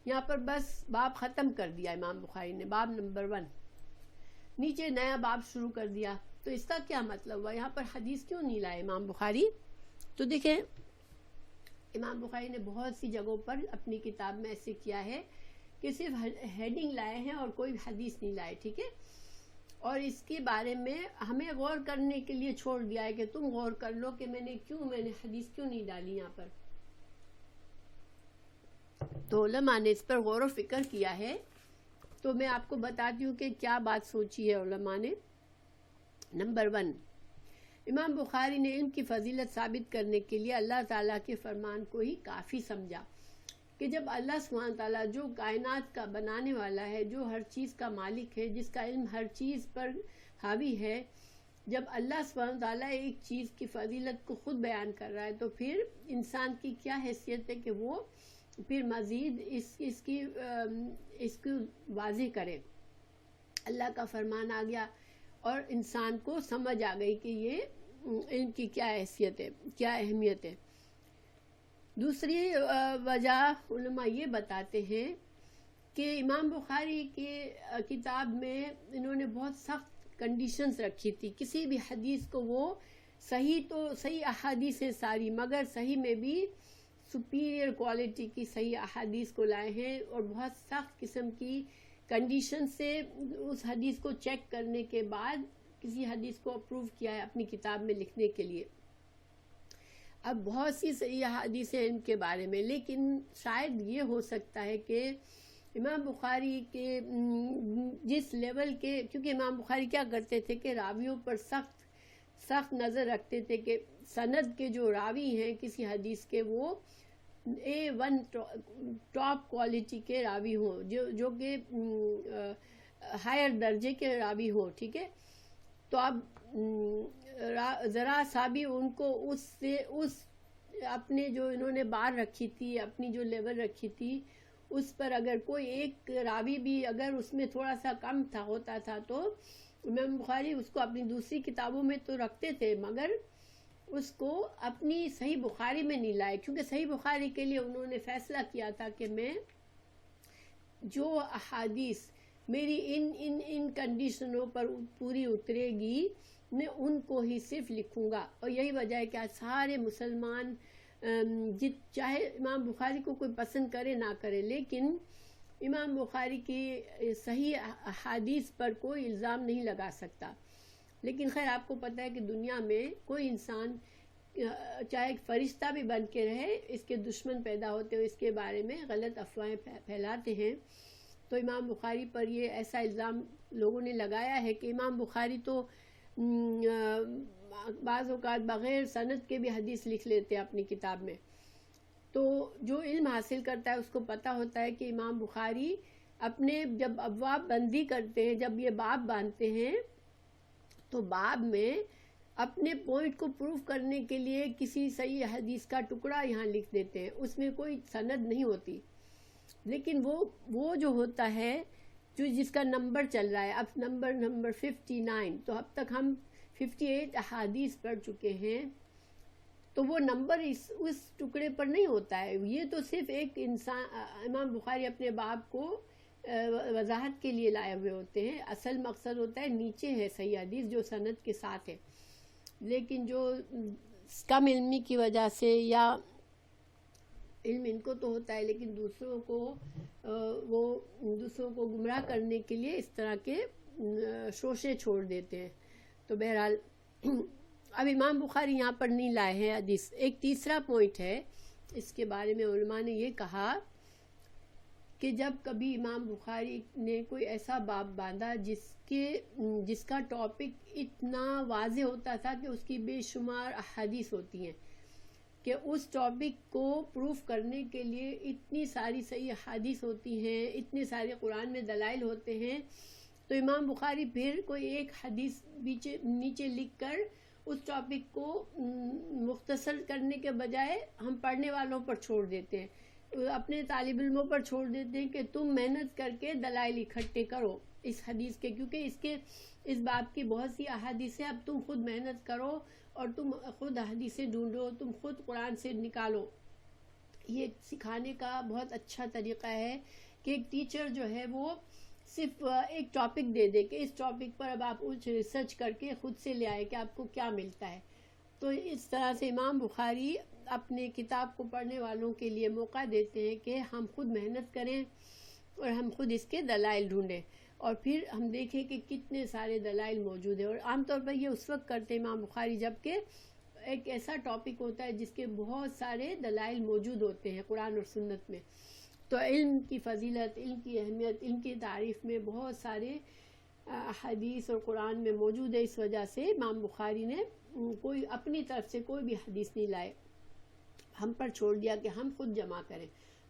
یہاں پر بس باب ختم کر دیا امام بخاری نے، باب نمبر 1، نیچے نیا باب شروع کر دیا. تو اس کا کیا مطلب ہوا، یہاں پر حدیث کیوں نہیں لائے امام بخاری؟ تو دیکھیں امام بخاری نے بہت سی جگہوں پر اپنی کتاب میں ایسے کیا ہے کہ صرف ہیڈنگ لائے ہیں اور کوئی حدیث نہیں لائے، ٹھیک ہے، اور اس کے بارے میں ہمیں غور کرنے کے لیے چھوڑ دیا ہے کہ تم غور کر لو کہ میں نے حدیث کیوں نہیں ڈالی یہاں پر. تو علماء نے اس پر غور و فکر کیا ہے. تو میں آپ کو بتاتی ہوں کہ کیا بات سوچی ہے علماء نے. نمبر 1، امام بخاری نے علم کی فضیلت ثابت کرنے کے لیے اللہ تعالیٰ کے فرمان کو ہی کافی سمجھا کہ جب اللہ سبحانہ تعالیٰ جو کائنات کا بنانے والا ہے، جو ہر چیز کا مالک ہے، جس کا علم ہر چیز پر حاوی ہے، جب اللہ سبحانہ تعالیٰ ایک چیز کی فضیلت کو خود بیان کر رہا ہے تو پھر انسان کی کیا حیثیت ہے کہ وہ پھر مزید اس کو واضح کرے. اللہ کا فرمان آ گیا اور انسان کو سمجھ آ گئی کہ یہ علم کی کیا حیثیت ہے، کیا اہمیت ہے. دوسری وجہ علماء یہ بتاتے ہیں کہ امام بخاری کے کتاب میں انہوں نے بہت سخت کنڈیشنز رکھی تھی. کسی بھی حدیث کو وہ صحیح احادیث ہیں ساری، مگر صحیح میں بھی سپیریئر کوالٹی کی صحیح احادیث کو لائے ہیں، اور بہت سخت قسم کی کنڈیشن سے اس حدیث کو چیک کرنے کے بعد کسی حدیث کو اپروو کیا ہے اپنی کتاب میں لکھنے کے لیے. اب بہت سی صحیح احادیث ہیں ان کے بارے میں، لیکن شاید یہ ہو سکتا ہے کہ امام بخاری کے جس لیول کے، کیونکہ امام بخاری کیا کرتے تھے کہ راویوں پر سخت نظر رکھتے تھے کہ سند کے جو راوی ہیں کسی حدیث کے وہ A1 ٹاپ کوالٹی کے راوی ہوں، جو کہ ہائر درجے کے راوی ہوں. ٹھیک ہے، تو اب ذرا سا بھی ان کو اس اپنے جو انہوں نے بار رکھی تھی، اپنی جو لیول رکھی تھی، اس پر اگر کوئی ایک راوی بھی اگر اس میں تھوڑا سا کم ہوتا تھا تو امام بخاری اس کو اپنی دوسری کتابوں میں تو رکھتے تھے، مگر اس کو اپنی صحیح بخاری میں نہیں لائے، کیونکہ صحیح بخاری کے لیے انہوں نے فیصلہ کیا تھا کہ میں جو احادیث میری ان کنڈیشنوں پر پوری اترے گی میں ان کو ہی صرف لکھوں گا. اور یہی وجہ ہے کہ آج سارے مسلمان چاہے امام بخاری کو کوئی پسند کرے نہ کرے، لیکن امام بخاری کی صحیح احادیث پر کوئی الزام نہیں لگا سکتا. لیکن خیر آپ کو پتہ ہے کہ دنیا میں کوئی انسان چاہے فرشتہ بھی بن کے رہے، اس کے دشمن پیدا ہوتے ہوئے اس کے بارے میں غلط افواہیں پھیلاتے ہیں. تو امام بخاری پر یہ ایسا الزام لوگوں نے لگایا ہے کہ امام بخاری تو بعض اوقات بغیر سند کے بھی حدیث لکھ لیتے ہیں اپنی کتاب میں. تو جو علم حاصل کرتا ہے اس کو پتہ ہوتا ہے کہ امام بخاری اپنے جب ابواب بندی کرتے ہیں، جب یہ باب باندھتے ہیں، تو باب میں اپنے پوائنٹ کو پروف کرنے کے لیے کسی صحیح حدیث کا ٹکڑا یہاں لکھ دیتے ہیں، اس میں کوئی سند نہیں ہوتی. لیکن وہ جو ہوتا ہے جس کا نمبر چل رہا ہے، اب نمبر 59، تو اب تک ہم 58 احادیث پڑھ چکے ہیں، تو وہ نمبر اس ٹکڑے پر نہیں ہوتا ہے. یہ تو صرف ایک انسان امام بخاری اپنے باب کو وضاحت کے لیے لائے ہوئے ہوتے ہیں. اصل مقصد ہوتا ہے نیچے ہے صحیح حدیث جو سند کے ساتھ ہے. لیکن جو کم علمی کی وجہ سے، یا علم ان کو تو ہوتا ہے لیکن دوسروں کو گمراہ کرنے کے لیے اس طرح کے شوشے چھوڑ دیتے ہیں. تو بہرحال اب امام بخاری یہاں پر نہیں لائے ہیں حدیث. ایک تیسرا پوائنٹ ہے، اس کے بارے میں علماء نے یہ کہا کہ جب کبھی امام بخاری نے کوئی ایسا باب باندھا جس کا ٹاپک اتنا واضح ہوتا تھا کہ اس کی بے شمار احادیث ہوتی ہیں، کہ اس ٹاپک کو پروف کرنے کے لیے اتنی ساری صحیح احادیث ہوتی ہیں، اتنے سارے قرآن میں دلائل ہوتے ہیں، تو امام بخاری پھر کوئی ایک حدیث نیچے لکھ کر اس ٹاپک کو مختصر کرنے کے بجائے ہم پڑھنے والوں پر چھوڑ دیتے ہیں، اپنے طالب علموں پر چھوڑ دیتے ہیں کہ تم محنت کر کے دلائل اکٹھے کرو اس حدیث کے، کیونکہ اس باب کی بہت سی احادیث ہیں، اب تم خود محنت کرو اور تم خود حدیثیں ڈھونڈو، تم خود قرآن سے نکالو. یہ سکھانے کا بہت اچھا طریقہ ہے کہ ایک ٹیچر جو ہے وہ صرف ایک ٹاپک دے دے کہ اس ٹاپک پر اب آپ کچھ ریسرچ کر کے خود سے لے آئے کہ آپ کو کیا ملتا ہے. تو اس طرح سے امام بخاری اپنے کتاب کو پڑھنے والوں کے لیے موقع دیتے ہیں کہ ہم خود محنت کریں اور ہم خود اس کے دلائل ڈھونڈیں، اور پھر ہم دیکھیں کہ کتنے سارے دلائل موجود ہیں. اور عام طور پر یہ اس وقت کرتے ہیں امام بخاری جبکہ ایک ایسا ٹاپک ہوتا ہے جس کے بہت سارے دلائل موجود ہوتے ہیں قرآن اور سنت میں. تو علم کی فضیلت، علم کی اہمیت، علم کی تعریف میں بہت سارے حدیث اور قرآن میں موجود ہے. اس وجہ سے امام بخاری نے کوئی اپنی طرف سے کوئی بھی حدیث نہیں لائے، ہم پر چھوڑ دیا کہ ہم خود جمع کریں.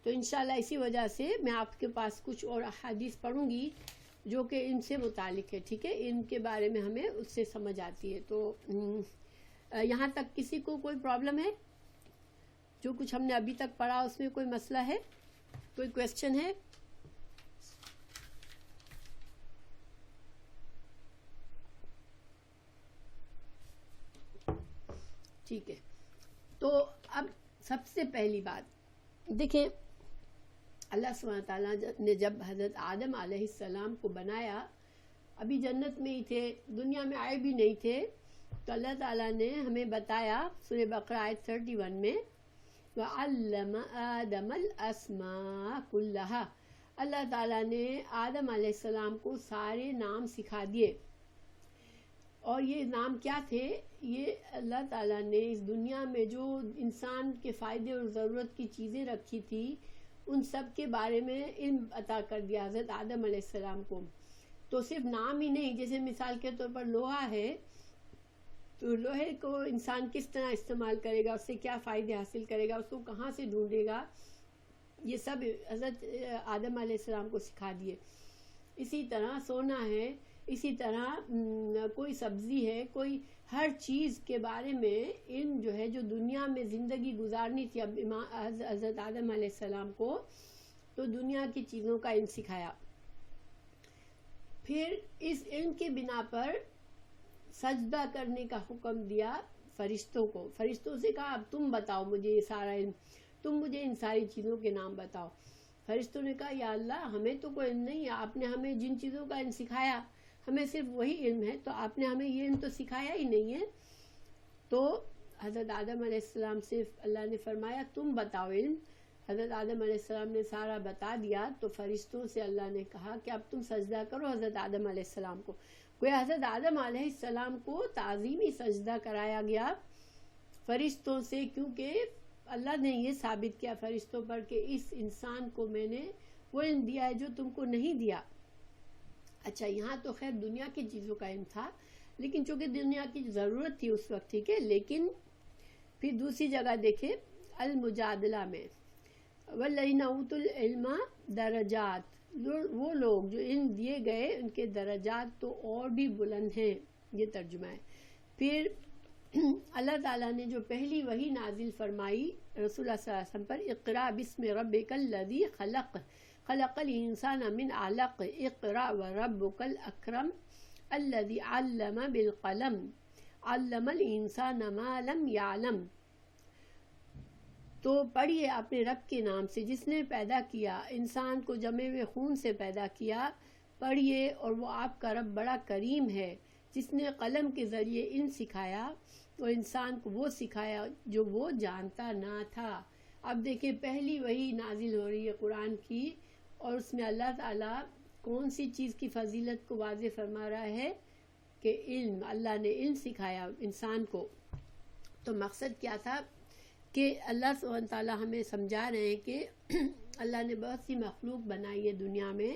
تو انشاءاللہ اسی وجہ سے میں آپ کے پاس کچھ اور احادیث پڑھوں گی جو کہ ان سے متعلق ہے. ٹھیک ہے، ان کے بارے میں ہمیں اس سے سمجھ آتی ہے. تو یہاں تک کسی کو کوئی پرابلم ہے؟ جو کچھ ہم نے ابھی تک پڑھا اس میں کوئی مسئلہ ہے، کوئی کویسچن ہے؟ ٹھیک ہے، تو اب سب سے پہلی بات دیکھیں، اللہ سبحانہ تعالیٰ نے جب حضرت آدم علیہ السلام کو بنایا، ابھی جنت میں ہی تھے، دنیا میں آئے بھی نہیں تھے، تو اللہ تعالیٰ نے ہمیں بتایا سورہ بقرہ آیت 31 میں وَعَلَّمَ آدَمَ الْأَسْمَاءَ كُلَّهَا، اللہ تعالیٰ نے آدم علیہ السلام کو سارے نام سکھا دیے۔ اور یہ نام کیا تھے؟ یہ اللہ تعالیٰ نے اس دنیا میں جو انسان کے فائدے اور ضرورت کی چیزیں رکھی تھی ان سب کے بارے میں علم عطا کر دیا حضرت آدم علیہ السلام کو۔ تو صرف نام ہی نہیں، جیسے مثال کے طور پر لوہا ہے، تو لوہے کو انسان کس طرح استعمال کرے گا، اس سے کیا فائدے حاصل کرے گا، اس کو کہاں سے ڈھونڈے گا، یہ سب حضرت آدم علیہ السلام کو سکھا دیے۔ اسی طرح سونا ہے، اسی طرح کوئی سبزی ہے، کوئی ہر چیز کے بارے میں علم جو ہے، جو دنیا میں زندگی گزارنی تھی اب حضرت آدم علیہ السلام کو، تو دنیا کی چیزوں کا علم سکھایا۔ پھر اس علم کے بنا پر سجدہ کرنے کا حکم دیا فرشتوں کو۔ فرشتوں سے کہا اب تم بتاؤ مجھے یہ سارا علم، تم مجھے ان ساری چیزوں کے نام بتاؤ۔ فرشتوں نے کہا یا اللہ ہمیں تو کوئی علم نہیں ہے، آپ نے ہمیں جن چیزوں کا علم سکھایا ہمیں صرف وہی علم ہے، تو آپ نے ہمیں یہ علم تو سکھایا ہی نہیں ہے۔ تو حضرت آدم علیہ السلام سے اللہ نے فرمایا تم بتاؤ علم۔ حضرت آدم علیہ السلام نے سارا بتا دیا، تو فرشتوں سے اللہ نے کہا کہ اب تم سجدہ کرو حضرت آدم علیہ السلام کو۔ گویا حضرت آدم علیہ السلام کو تعظیمی سجدہ کرایا گیا فرشتوں سے، کیونکہ اللہ نے یہ ثابت کیا فرشتوں پر کہ اس انسان کو میں نے وہ علم دیا ہے جو تم کو نہیں دیا۔ اچھا، یہاں تو خیر دنیا کی چیزوں کا علم تھا، لیکن چونکہ دنیا کی ضرورت تھی اس وقت، ٹھیک ہے، لیکن پھر دوسری جگہ دیکھیں المجادلہ میں وَالَّذِينَ أُوتُوا الْعِلْمَ دَرَجَاتٍ، وہ لوگ جو علم دیے گئے ان کے درجات تو اور بھی بلند ہیں، یہ ترجمہ ہے۔ پھر اللہ تعالیٰ نے جو پہلی وحی نازل فرمائی رسول اللہ صلی اللہ علیہ وسلم پر، اقرأ بسم ربک الذی خلق خلق الانسان من علق اقرأ وربک الاکرم الذی علم بالقلم علم الانسان ما لم یعلم، تو پڑھیے اپنے رب کے نام سے جس نے پیدا کیا انسان کو، جمے ہوئے خون سے پیدا کیا، پڑھیے، اور وہ آپ کا رب بڑا کریم ہے جس نے قلم کے ذریعے علم سکھایا اور انسان کو وہ سکھایا جو وہ جانتا نہ تھا۔ اب دیکھیں پہلی وحی نازل ہو رہی ہے قرآن کی، اور اس میں اللہ تعالیٰ کون سی چیز کی فضیلت کو واضح فرما رہا ہے کہ علم، اللہ نے علم سکھایا انسان کو۔ تو مقصد کیا تھا کہ اللہ سبحانہ تعالیٰ ہمیں سمجھا رہے ہیں کہ اللہ نے بہت سی مخلوق بنائی ہے دنیا میں،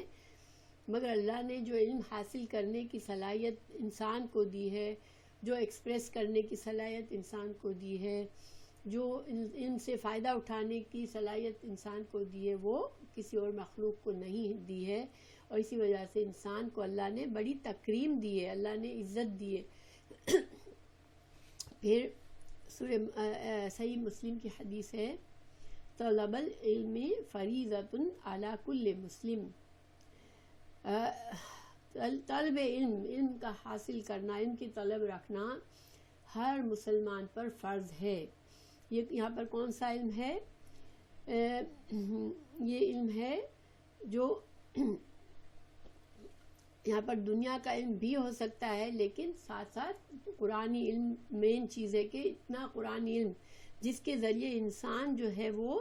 مگر اللہ نے جو علم حاصل کرنے کی صلاحیت انسان کو دی ہے، جو ایکسپریس کرنے کی صلاحیت انسان کو دی ہے، جو علم سے فائدہ اٹھانے کی صلاحیت انسان کو دی ہے، وہ کسی اور مخلوق کو نہیں دی ہے، اور اسی وجہ سے انسان کو اللہ نے بڑی تکریم دی ہے، اللہ نے عزت دی ہے۔ پھر سورہ صحیح مسلم کی حدیث ہے طلب العلم فریضۃ علی کل مسلم، طلب علم کا حاصل کرنا، علم کی طلب رکھنا ہر مسلمان پر فرض ہے۔ یہ یہاں پر کون سا علم ہے؟ یہ علم ہے جو یہاں پر دنیا کا علم بھی ہو سکتا ہے، لیکن ساتھ ساتھ قرآنی علم مین چیز ہے کہ اتنا قرآنی علم جس کے ذریعے انسان جو ہے وہ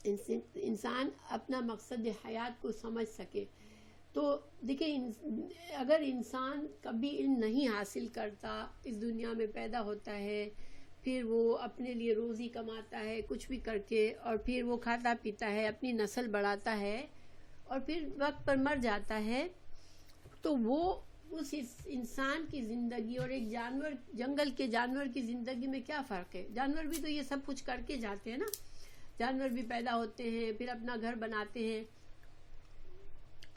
انسان اپنا مقصد حیات کو سمجھ سکے۔ تو دیکھیں اگر انسان کبھی علم نہیں حاصل کرتا، اس دنیا میں پیدا ہوتا ہے، پھر وہ اپنے لیے روزی کماتا ہے کچھ بھی کر کے، اور پھر وہ کھاتا پیتا ہے، اپنی نسل بڑھاتا ہے، اور پھر وقت پر مر جاتا ہے، تو وہ اس انسان کی زندگی اور ایک جانور، جنگل کے جانور کی زندگی میں کیا فرق ہے؟ جانور بھی تو یہ سب کچھ کر کے جاتے ہیں نا، جانور بھی پیدا ہوتے ہیں، پھر اپنا گھر بناتے ہیں،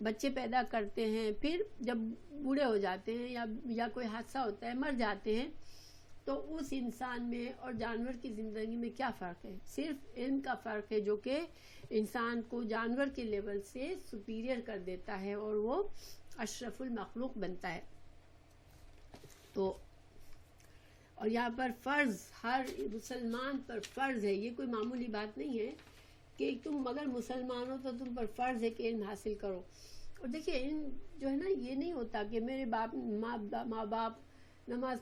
بچے پیدا کرتے ہیں، پھر جب بوڑھے ہو جاتے ہیں یا کوئی حادثہ ہوتا ہے مر جاتے ہیں، تو اس انسان میں اور جانور کی زندگی میں کیا فرق ہے؟ صرف علم کا فرق ہے جو کہ انسان کو جانور کے لیول سے سپیریئر کر دیتا ہے اور وہ اشرف المخلوق بنتا ہے۔ تو اور یہاں پر فرض ہر مسلمان پر فرض ہے، یہ کوئی معمولی بات نہیں ہے کہ تم اگر مسلمان ہو تو تم پر فرض ہے کہ علم حاصل کرو. اور دیکھیے علم جو ہے نا، یہ نہیں ہوتا کہ میرے ماں باپ نماز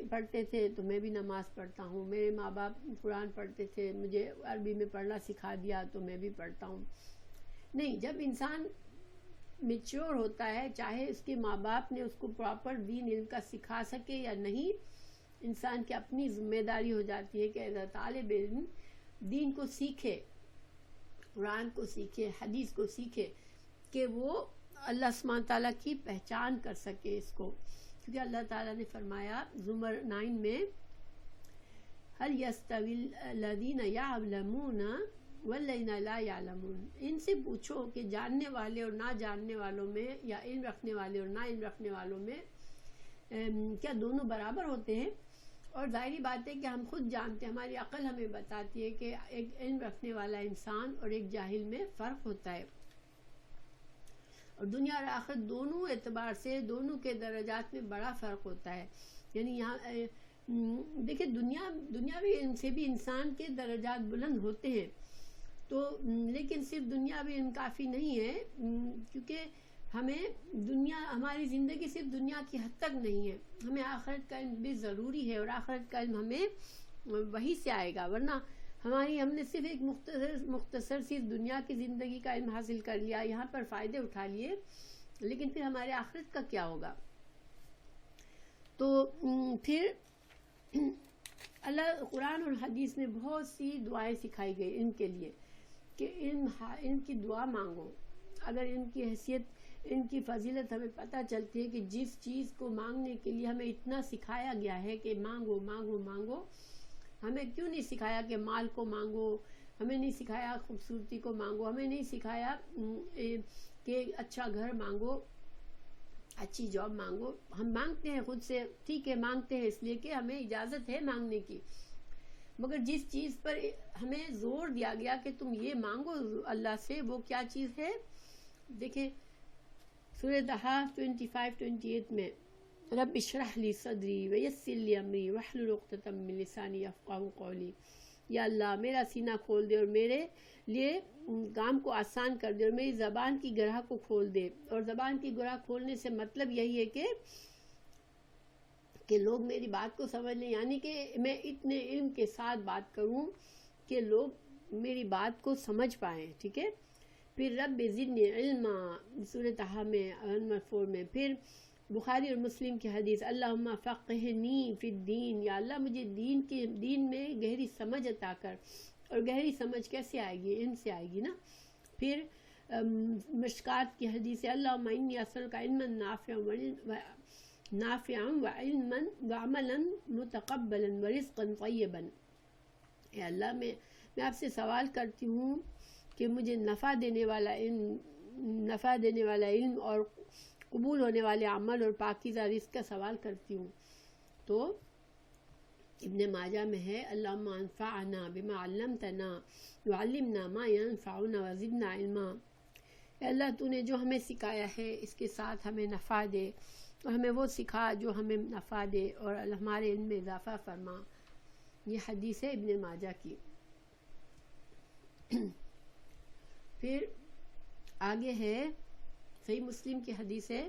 پڑھتے تھے تو میں بھی نماز پڑھتا ہوں، میرے ماں باپ قرآن پڑھتے تھے، مجھے عربی میں پڑھنا سکھا دیا تو میں بھی پڑھتا ہوں. نہیں، جب انسان میچور ہوتا ہے، چاہے اس کے ماں باپ نے اس کو پراپر دین علم کا سکھا سکے یا نہیں، انسان کی اپنی ذمہ داری ہو جاتی ہے کہ ایز اے طالب علم دین کو سیکھے، قرآن کو سیکھے، حدیث کو سیکھے، کہ وہ اللہ سبحانہ تعالیٰ کی پہچان کر سکے اس کو. کیونکہ اللہ تعالیٰ نے فرمایا زمر 9 میں هل يستوي الذين يعلمون والذين لا يعلمون، ان سے پوچھو کہ جاننے والے اور نہ جاننے والوں میں، یا علم رکھنے والے اور نہ علم رکھنے والوں میں کیا دونوں برابر ہوتے ہیں؟ اور ظاہری بات ہے کہ ہم خود جانتے ہیں، ہماری عقل ہمیں بتاتی ہے کہ ایک علم رکھنے والا انسان اور ایک جاہل میں فرق ہوتا ہے. اور دنیا اور آخرت دونوں اعتبار سے دونوں کے درجات میں بڑا فرق ہوتا ہے. یعنی یہاں دیکھیں دنیاوی علم سے بھی انسان کے درجات بلند ہوتے ہیں، تو لیکن صرف دنیاوی علم کافی نہیں ہے، کیونکہ ہماری زندگی صرف دنیا کی حد تک نہیں ہے، ہمیں آخرت کا علم بھی ضروری ہے، اور آخرت کا علم ہمیں وہی سے آئے گا. ورنہ ہم نے صرف ایک مختصر سی دنیا کی زندگی کا علم حاصل کر لیا، یہاں پر فائدے اٹھا لیے، لیکن پھر ہمارے آخرت کا کیا ہوگا؟ تو پھر اللہ قرآن اور حدیث میں بہت سی دعائیں سکھائی گئی علم کے لیے، کہ علم کی دعا مانگو. اگر علم کی حیثیت، علم کی فضیلت ہمیں پتہ چلتی ہے کہ جس چیز کو مانگنے کے لیے ہمیں اتنا سکھایا گیا ہے کہ مانگو مانگو مانگو، ہمیں کیوں نہیں سکھایا کہ مال کو مانگو، ہمیں نہیں سکھایا خوبصورتی کو مانگو، ہمیں نہیں سکھایا کہ اچھا گھر مانگو، اچھی جاب مانگو. ہم مانگتے ہیں خود سے، ٹھیک ہے مانگتے ہیں اس لیے کہ ہمیں اجازت ہے مانگنے کی، مگر جس چیز پر ہمیں زور دیا گیا کہ تم یہ مانگو اللہ سے، وہ کیا چیز ہے؟ دیکھیں سورہ طٰہٰ 25-28 میں رب اشرح لی صدری ویسر لی امری واحلل عقدۃ من لسانی یفقہوا قولی. یا اللہ میرا سینہ کھول دے اور میرے لیے کام کو آسان کر دے، اور میری زبان کی گرہ کو کھول دے. اور زبان کی گرہ کھولنے سے مطلب یہی ہے کہ لوگ میری بات کو سمجھ لیں، یعنی کہ میں اتنے علم کے ساتھ بات کروں کہ لوگ میری بات کو سمجھ پائیں. ٹھیک ہے. پھر رب زدنی علما سورہ طٰہٰ میں نمبر 4 میں. پھر بخاری اور مسلم کی حدیث اللہم فقہنی فی الدین، یا اللہ مجھے دین میں گہری سمجھ عطا کر. اور گہری سمجھ کیسے آئے گی؟ علم سے آئے گی نا. پھر مشکات کی حدیث اللہم انی اسألک علما نافعا وعلما وعملا متقبلا ورزقا طیبا. اے اللہ میں آپ سے سوال کرتی ہوں کہ مجھے نفع دینے والا علم اور قبول ہونے والے عمل اور پاکیزہ رزق کا سوال کرتی ہوں. تو ابن ماجہ میں ہے اللہم انفعنا بما علمتنا وعلمنا ما ينفعنا وزدنا علما. اے اللہ تو نے جو ہمیں سکھایا ہے اس کے ساتھ ہمیں نفع دے، اور ہمیں وہ سکھا جو ہمیں نفع دے، اور ہمارے علم میں اضافہ فرما. یہ حدیث ہے ابن ماجہ کی. پھر آگے ہے صحیح مسلم کی حدیث ہے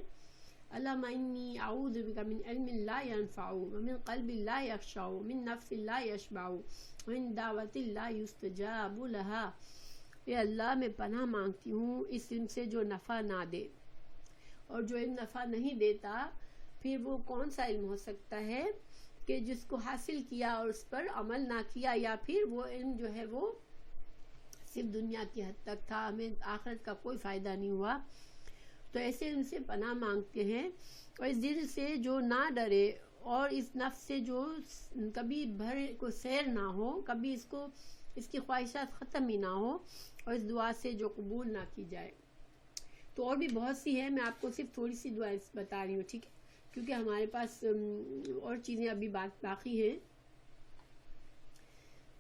اللہم انی اعوذ بک من علم لا ينفع ومن قلب لا یخشع ومن نفس لا یشبع ومن دعوت لا یستجاب لها. اے اللہ میں پناہ مانگتی ہوں اس علم سے جو نفع نہ دے، اور جو علم نفع نہیں دیتا پھر وہ کون سا علم ہو سکتا ہے کہ جس کو حاصل کیا اور اس پر عمل نہ کیا، یا پھر وہ علم جو ہے وہ صرف دنیا کی حد تک تھا، ہمیں آخرت کا کوئی فائدہ نہیں ہوا. تو ایسے علم سے پناہ مانگتے ہیں. اور اس دل سے جو نہ ڈرے، اور اس نفس سے جو کبھی بھر کو سیر نہ ہو، کبھی اس کی خواہشات ختم ہی نہ ہو، اور اس دعا سے جو قبول نہ کی جائے. تو اور بھی بہت سی ہے، میں آپ کو صرف تھوڑی سی دعائیں بتا رہی ہوں، ٹھیک ہے، کیونکہ ہمارے پاس اور چیزیں ابھی باقی ہیں.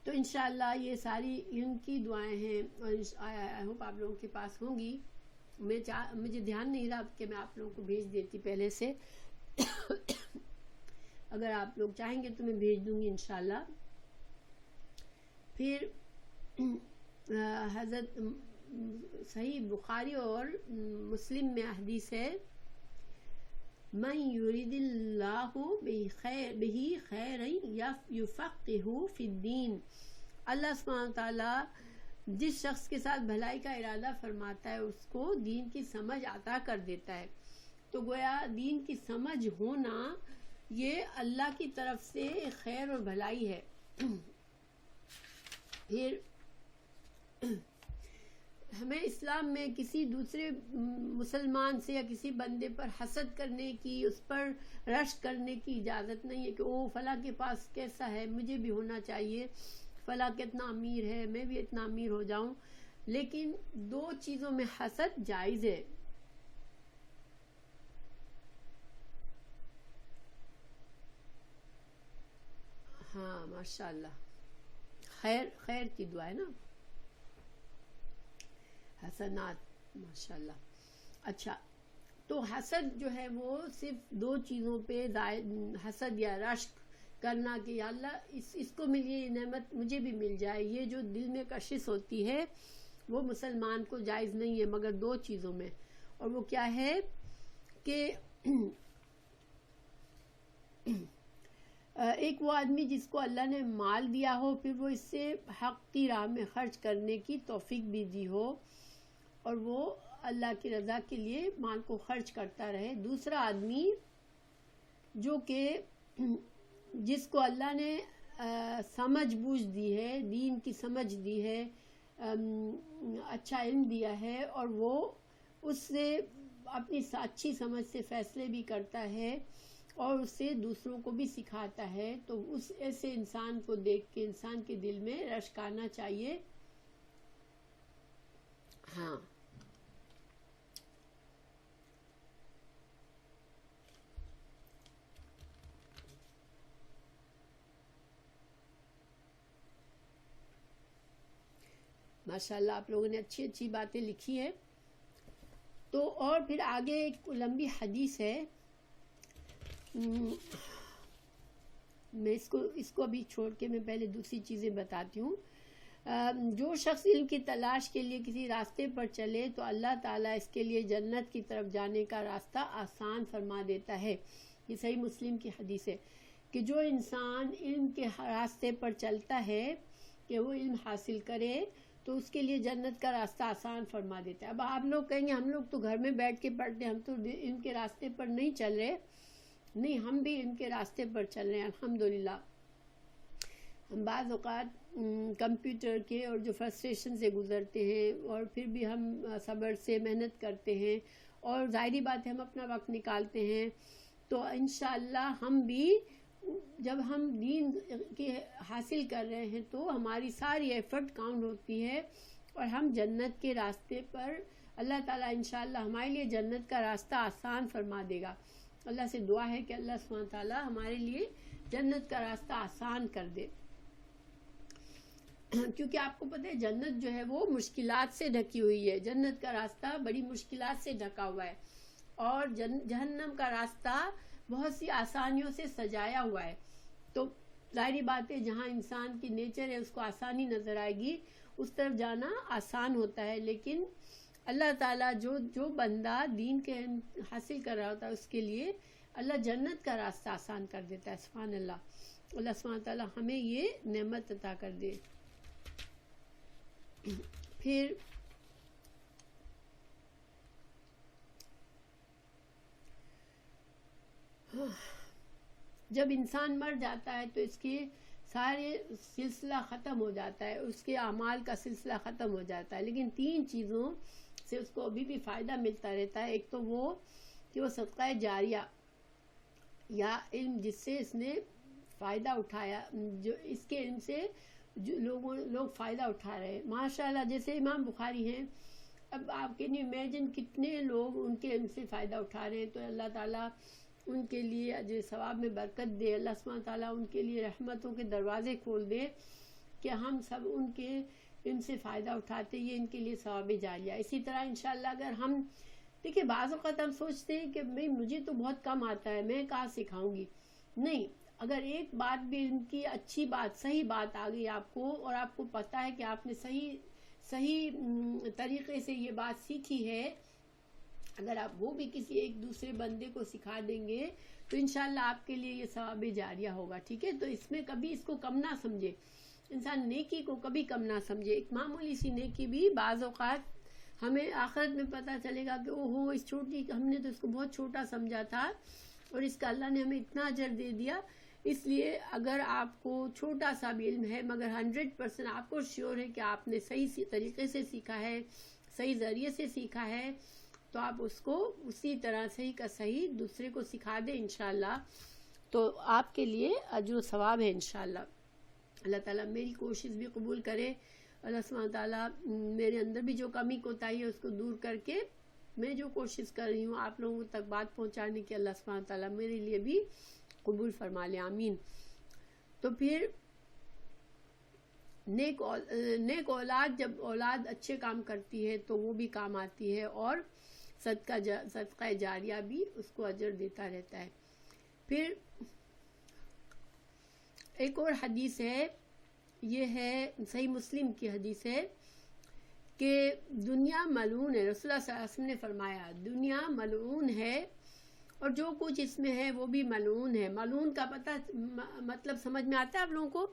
تو انشاءاللہ یہ ساری علم کی دعائیں ہیں، اور آئی ہوپ آپ لوگوں کے پاس ہوں گی. مجھے دھیان نہیں رہا کہ میں آپ لوگوں کو بھیج دیتی پہلے سے. اگر آپ لوگ چاہیں گے تو میں بھیج دوں گی انشاءاللہ. پھر حضرت صحیح بخاری اور مسلم میں حدیث ہے، من یرید اللہ بہ خیرا یفقہہ فی الدین. اللہ سبحانہ تعالیٰ جس شخص کے ساتھ بھلائی کا ارادہ فرماتا ہے اس کو دین کی سمجھ عطا کر دیتا ہے. تو گویا دین کی سمجھ ہونا یہ اللہ کی طرف سے خیر اور بھلائی ہے. پھر ہمیں اسلام میں کسی دوسرے مسلمان سے یا کسی بندے پر حسد کرنے کی، اس پر رشک کرنے کی اجازت نہیں ہے کہ او فلاں کے پاس کیسا ہے، مجھے بھی ہونا چاہیے، فلاں کتنا امیر ہے، میں بھی اتنا امیر ہو جاؤں. لیکن دو چیزوں میں حسد جائز ہے. ہاں ماشاءاللہ، خیر کی دعا ہے نا، حسنات ماشاءاللہ. اچھا، تو حسد جو ہے وہ صرف دو چیزوں پہ حسد یا رشک کرنا کہ یا اللہ اس کو ملی یہ نعمت مجھے بھی مل جائے، یہ جو دل میں کشش ہوتی ہے وہ مسلمان کو جائز نہیں ہے مگر دو چیزوں میں. اور وہ کیا ہے کہ ایک وہ آدمی جس کو اللہ نے مال دیا ہو، پھر وہ اس سے حق کی راہ میں خرچ کرنے کی توفیق بھی دی ہو اور وہ اللہ کی رضا کے لیے مال کو خرچ کرتا رہے. دوسرا آدمی جو کہ جس کو اللہ نے سمجھ بوجھ دی ہے، دین کی سمجھ دی ہے، اچھا علم دیا ہے، اور وہ اس سے اپنی اچھی سمجھ سے فیصلے بھی کرتا ہے اور اس سے دوسروں کو بھی سکھاتا ہے، تو اس ایسے انسان کو دیکھ کے انسان کے دل میں رشک آنا چاہیے. ہاں ماشاءاللہ آپ لوگوں نے اچھی اچھی باتیں لکھی ہے. تو اور پھر آگے ایک لمبی حدیث ہے، میں اس کو ابھی چھوڑ کے میں پہلے دوسری چیزیں بتاتی ہوں. جو شخص علم کی تلاش کے لیے کسی راستے پر چلے تو اللہ تعالیٰ اس کے لیے جنت کی طرف جانے کا راستہ آسان فرما دیتا ہے. یہ صحیح مسلم کی حدیث ہے کہ جو انسان علم کے راستے پر چلتا ہے کہ وہ علم حاصل کرے تو اس کے لیے جنت کا راستہ آسان فرما دیتا ہے. اب آپ لوگ کہیں گے ہم لوگ تو گھر میں بیٹھ کے پڑھتے ہیں، ہم تو علم کے راستے پر نہیں چل رہے. نہیں، ہم بھی علم کے راستے پر چل رہے ہیں الحمدللہ. ہم بعض اوقات کمپیوٹر کے اور جو فرسٹریشن سے گزرتے ہیں اور پھر بھی ہم صبر سے محنت کرتے ہیں اور ظاہری بات ہے ہم اپنا وقت نکالتے ہیں. تو انشاءاللہ ہم بھی جب ہم دین کے حاصل کر رہے ہیں تو ہماری ساری ایفرٹ کاؤنٹ ہوتی ہے اور ہم جنت کے راستے پر، اللہ تعالیٰ انشاءاللہ ہمارے لیے جنت کا راستہ آسان فرما دے گا. اللہ سے دعا ہے کہ اللہ سبحانہ تعالیٰ ہمارے لیے جنت کا راستہ آسان کر دے. کیونکہ آپ کو پتہ ہے جنت جو ہے وہ مشکلات سے ڈھکی ہوئی ہے، جنت کا راستہ بڑی مشکلات سے ڈھکا ہوا ہے اور جہنم کا راستہ بہت سی آسانیوں سے سجایا ہوا ہے. تو ظاہری بات ہے جہاں انسان کی نیچر ہے اس کو آسانی نظر آئے گی، اس طرف جانا آسان ہوتا ہے. لیکن اللہ تعالیٰ جو بندہ دین کے حاصل کر رہا ہوتا ہے اس کے لیے اللہ جنت کا راستہ آسان کر دیتا ہے. سبحان اللہ. اللہ سبحانہ تعالیٰ ہمیں یہ نعمت عطا کر دے. پھر جب انسان مر جاتا ہے تو اس کی سارے سلسلہ ختم ہو جاتا ہے، اس کے اعمال کا سلسلہ ختم ہو جاتا ہے. لیکن تین چیزوں سے اس کو ابھی بھی فائدہ ملتا رہتا ہے. ایک تو وہ کہ وہ صدقہ جاریہ یا علم جس سے اس نے فائدہ اٹھایا، جو اس کے علم سے جو لوگ فائدہ اٹھا رہے ہیں. ماشاءاللہ جیسے امام بخاری ہیں، اب آپ کین یو امیجن کتنے لوگ ان کے علم سے فائدہ اٹھا رہے ہیں. تو اللہ تعالیٰ ان کے لیے اجر ثواب میں برکت دے. اللہ سبحانہ تعالیٰ ان کے لیے رحمتوں کے دروازے کھول دے کہ ہم سب ان کے ان سے فائدہ اٹھاتے، یہ ان کے لیے ثواب جاریہ. اسی طرح انشاءاللہ اگر ہم دیکھیں بعض اوقات ہم سوچتے ہیں کہ مجھے تو بہت کم آتا ہے، میں کہاں سکھاؤں گی. نہیں، اگر ایک بات بھی علم کی اچھی بات، صحیح بات آ گئی آپ کو، اور آپ کو پتہ ہے کہ آپ نے صحیح طریقے سے یہ بات سیکھی ہے، اگر آپ وہ بھی کسی ایک دوسرے بندے کو سکھا دیں گے تو انشاءاللہ آپ کے لیے یہ ثواب جاریہ ہوگا. ٹھیک ہے، تو اس میں کبھی اس کو کم نہ سمجھے، انسان نیکی کو کبھی کم نہ سمجھے. ایک معمولی سی نیکی بھی بعض اوقات ہمیں آخرت میں پتہ چلے گا کہ اوہو اس چھوٹی، ہم نے تو اس کو بہت چھوٹا سمجھا تھا اور اس کا اللہ نے ہمیں اتنا اجر دے دیا. اس لیے اگر آپ کو چھوٹا سا بھی علم ہے مگر 100% آپ کو شیور ہے کہ آپ نے صحیح طریقے سے سیکھا ہے، صحیح ذریعے سے سیکھا ہے، تو آپ اس کو اسی طرح صحیح کا صحیح دوسرے کو سکھا دیں انشاءاللہ، تو آپ کے لیے اجر و ثواب ہے انشاءاللہ. اللہ تعالیٰ میری کوشش بھی قبول کرے. اللہ سبحانہ تعالیٰ میرے اندر بھی جو کمی کوتاہی ہے اس کو دور کر کے میں جو کوشش کر رہی ہوں آپ لوگوں تک بات پہنچانے کی، اللہ سبحانہ تعالیٰ میرے لیے بھی قبول فرما لے، آمین. تو پھر نیک اولاد، جب اولاد اچھے کام کرتی ہے تو وہ بھی کام آتی ہے، اور صدقہ جاریہ بھی اس کو اجر دیتا رہتا ہے. پھر ایک اور حدیث ہے، یہ ہے صحیح مسلم کی حدیث ہے کہ دنیا ملعون ہے. رسول اللہ صلی اللہ علیہ وسلم نے فرمایا دنیا ملعون ہے اور جو کچھ اس میں ہے وہ بھی ملعون ہے. ملعون کا پتہ مطلب سمجھ میں آتا ہے آپ لوگوں کو؟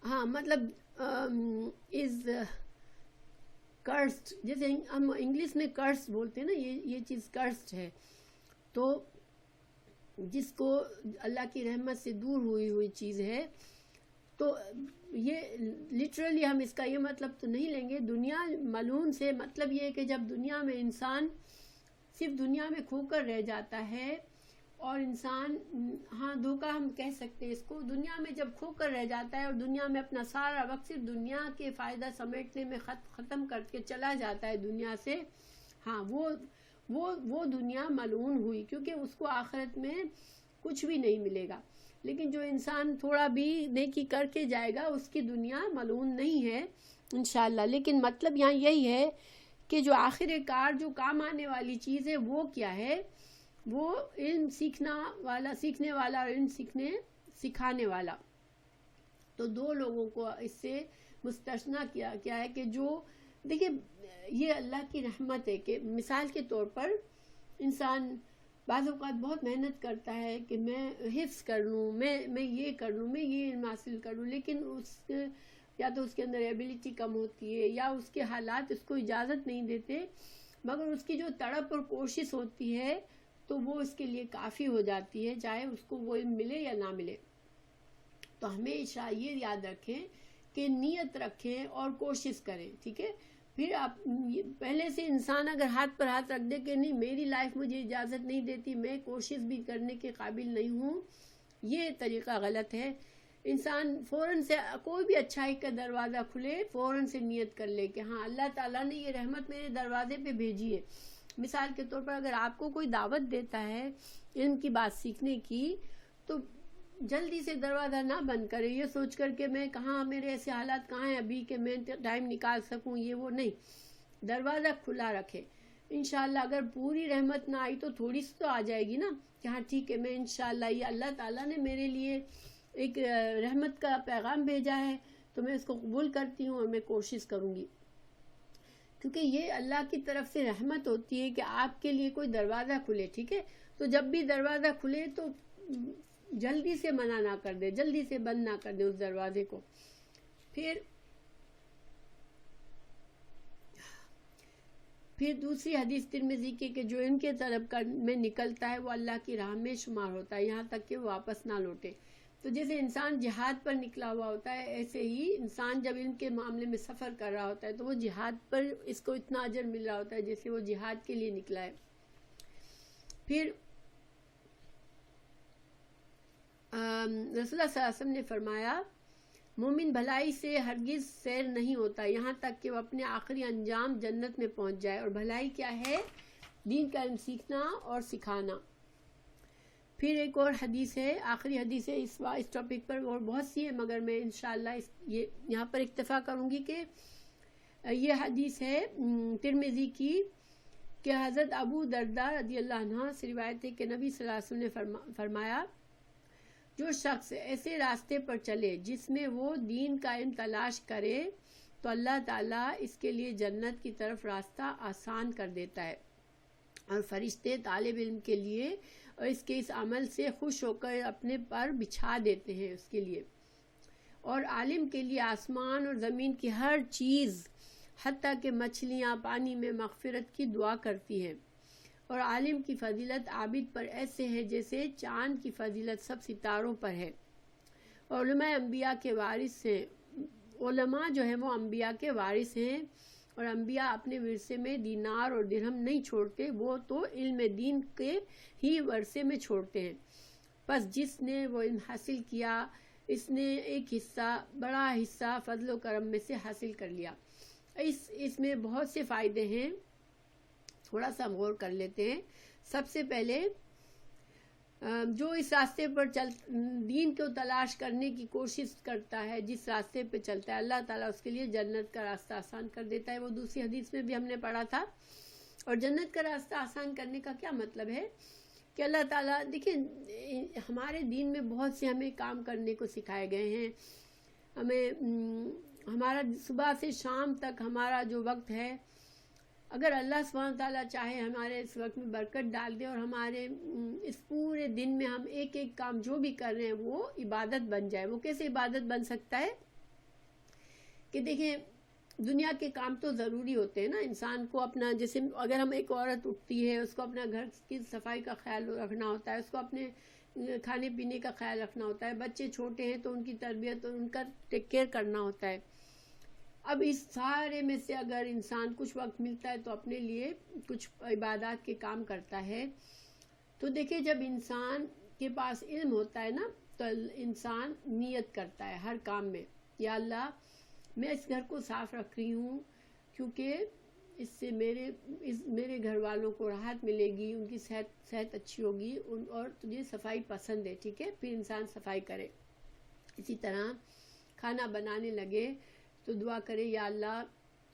ہاں مطلب از کرسڈ، جیسے ہم انگلش میں کرس بولتے ہیں نا، یہ چیز کرسڈ ہے. تو جس کو اللہ کی رحمت سے دور ہوئی چیز ہے، تو یہ لٹرلی ہم اس کا یہ مطلب تو نہیں لیں گے. دنیا ملعون سے مطلب یہ ہے کہ جب دنیا میں انسان صرف دنیا میں کھو کر رہ جاتا ہے، اور انسان، ہاں دھوکہ ہم کہہ سکتے ہیں اس کو، دنیا میں جب کھو کر رہ جاتا ہے اور دنیا میں اپنا سارا وقت صرف دنیا کے فائدہ سمیٹنے میں ختم کر کے چلا جاتا ہے دنیا سے، ہاں وہ دنیا ملعون ہوئی، کیونکہ اس کو آخرت میں کچھ بھی نہیں ملے گا. لیکن جو انسان تھوڑا بھی نیکی کر کے جائے گا اس کی دنیا ملعون نہیں ہے انشاءاللہ. لیکن مطلب یہاں یہی ہے کہ جو آخر کار جو کام آنے والی چیز ہے وہ کیا ہے؟ وہ علم سیکھنے والا اور علم سکھانے والا. تو دو لوگوں کو اس سے مستثنیٰ کیا ہے کہ جو، دیکھیں یہ اللہ کی رحمت ہے کہ مثال کے طور پر انسان بعض اوقات بہت محنت کرتا ہے کہ میں حفظ کر لوں، میں یہ کر لوں، میں یہ علم حاصل کر لوں، لیکن یا تو اس کے اندر ایبیلٹی کم ہوتی ہے یا اس کے حالات اس کو اجازت نہیں دیتے، مگر اس کی جو تڑپ اور کوشش ہوتی ہے تو وہ اس کے لیے کافی ہو جاتی ہے، چاہے اس کو وہ علم ملے یا نہ ملے. تو ہمیشہ یہ یاد رکھیں کہ نیت رکھیں اور کوشش کریں. ٹھیک ہے، پھر آپ پہلے سے انسان اگر ہاتھ پر ہاتھ رکھ دے کہ نہیں میری لائف مجھے اجازت نہیں دیتی، میں کوشش بھی کرنے کے قابل نہیں ہوں، یہ طریقہ غلط ہے. انسان فوراً سے کوئی بھی اچھائی کا دروازہ کھلے فوراً سے نیت کر لے کہ ہاں اللہ تعالیٰ نے یہ رحمت میرے دروازے پہ بھیجی ہے. مثال کے طور پر اگر آپ کو کوئی دعوت دیتا ہے علم کی بات سیکھنے کی، تو جلدی سے دروازہ نہ بند کرے یہ سوچ کر کہ میں کہاں، میرے ایسے حالات کہاں ہیں ابھی کہ میں ٹائم نکال سکوں، یہ وہ نہیں. دروازہ کھلا رکھے. انشاءاللہ اگر پوری رحمت نہ آئی تو تھوڑی سی تو آ جائے گی نا، کہ ہاں ٹھیک ہے میں انشاءاللہ یہ اللہ تعالیٰ نے میرے لیے ایک رحمت کا پیغام بھیجا ہے تو میں اس کو قبول کرتی ہوں اور میں کوشش کروں گی. کیونکہ یہ اللہ کی طرف سے رحمت ہوتی ہے کہ آپ کے لیے کوئی دروازہ کھلے. ٹھیک ہے، تو جب بھی دروازہ کھلے تو جلدی سے منع نہ کر دے، جلدی سے بند نہ کر دے اس دروازے کو. پھر دوسری حدیث ترمذی کی کہ جو ان کے طلب میں نکلتا ہے وہ اللہ کی راہ میں شمار ہوتا ہے یہاں تک کہ وہ واپس نہ لوٹے. تو جیسے انسان جہاد پر نکلا ہوا ہوتا ہے، ایسے ہی انسان جب ان کے معاملے میں سفر کر رہا ہوتا ہے تو وہ جہاد پر اس کو اتنا اجر مل رہا ہوتا ہے جیسے وہ جہاد کے لیے نکلا ہے. پھر رسول اللہ صلی اللہ علیہ وسلم نے فرمایا مومن بھلائی سے ہرگز سیر نہیں ہوتا یہاں تک کہ وہ اپنے آخری انجام جنت میں پہنچ جائے. اور بھلائی کیا ہے؟ دین کا علم سیکھنا اور سکھانا. پھر ایک اور حدیث ہے، آخری حدیث ہے اس ٹاپک پر، اور بہت سی ہے مگر میں انشاءاللہ یہ یہاں پر اکتفا کروں گی کہ یہ حدیث ہے ترمذی کی کہ حضرت ابو درداء رضی اللہ عنہ سے روایت ہے کہ نبی صلی اللہ علیہ وسلم نے فرمایا، جو شخص ایسے راستے پر چلے جس میں وہ دین کا علم تلاش کرے تو اللہ تعالیٰ اس کے لیے جنت کی طرف راستہ آسان کر دیتا ہے، اور فرشتے طالب علم کے لیے اور اس کے اس عمل سے خوش ہو کر اپنے پر بچھا دیتے ہیں اس کے لیے، اور عالم کے لیے آسمان اور زمین کی ہر چیز حتیٰ کہ مچھلیاں پانی میں مغفرت کی دعا کرتی ہیں، اور عالم کی فضیلت عابد پر ایسے ہے جیسے چاند کی فضیلت سب ستاروں پر ہے، اور علماء انبیاء کے وارث ہیں، علماء جو ہیں وہ انبیاء کے وارث ہیں، اور انبیاء اپنے ورثے میں دینار اور درہم نہیں چھوڑتے، وہ تو علم دین کے ہی ورثے میں چھوڑتے ہیں، پس جس نے وہ علم حاصل کیا اس نے ایک حصہ، بڑا حصہ فضل و کرم میں سے حاصل کر لیا۔ اس میں بہت سے فائدے ہیں، تھوڑا سا ہم غور کر لیتے ہیں۔ سب سے پہلے جو اس راستے پر دین کو تلاش کرنے کی کوشش کرتا ہے، جس راستے پہ چلتا ہے، اللہ تعالیٰ اس کے لیے جنت کا راستہ آسان کر دیتا ہے، وہ دوسری حدیث میں بھی ہم نے پڑھا تھا۔ اور جنت کا راستہ آسان کرنے کا کیا مطلب ہے کہ اللہ تعالیٰ، دیکھیں ہمارے دین میں بہت سے ہمیں کام کرنے کو سکھائے گئے ہیں، ہمیں ہمارا صبح سے شام تک ہمارا جو وقت ہے، اگر اللہ سبحانہ تعالیٰ چاہے ہمارے اس وقت میں برکت ڈال دے اور ہمارے اس پورے دن میں ہم ایک ایک کام جو بھی کر رہے ہیں وہ عبادت بن جائے۔ وہ کیسے عبادت بن سکتا ہے کہ دیکھیں دنیا کے کام تو ضروری ہوتے ہیں نا، انسان کو اپنا، جیسے اگر ہم ایک عورت اٹھتی ہے اس کو اپنا گھر کی صفائی کا خیال رکھنا ہوتا ہے، اس کو اپنے کھانے پینے کا خیال رکھنا ہوتا ہے، بچے چھوٹے ہیں تو ان کی تربیت اور ان کا ٹیک کیئر کرنا ہوتا ہے۔ اب اس سارے میں سے اگر انسان کچھ وقت ملتا ہے تو اپنے لیے کچھ عبادات کے کام کرتا ہے، تو دیکھیں جب انسان کے پاس علم ہوتا ہے نا تو انسان نیت کرتا ہے ہر کام میں، یا اللہ میں اس گھر کو صاف رکھ رہی ہوں کیونکہ اس سے میرے گھر والوں کو راحت ملے گی، ان کی صحت اچھی ہوگی، اور تجھے صفائی پسند ہے، ٹھیک ہے، پھر انسان صفائی کرے۔ اسی طرح کھانا بنانے لگے تو دعا کرے، یا اللہ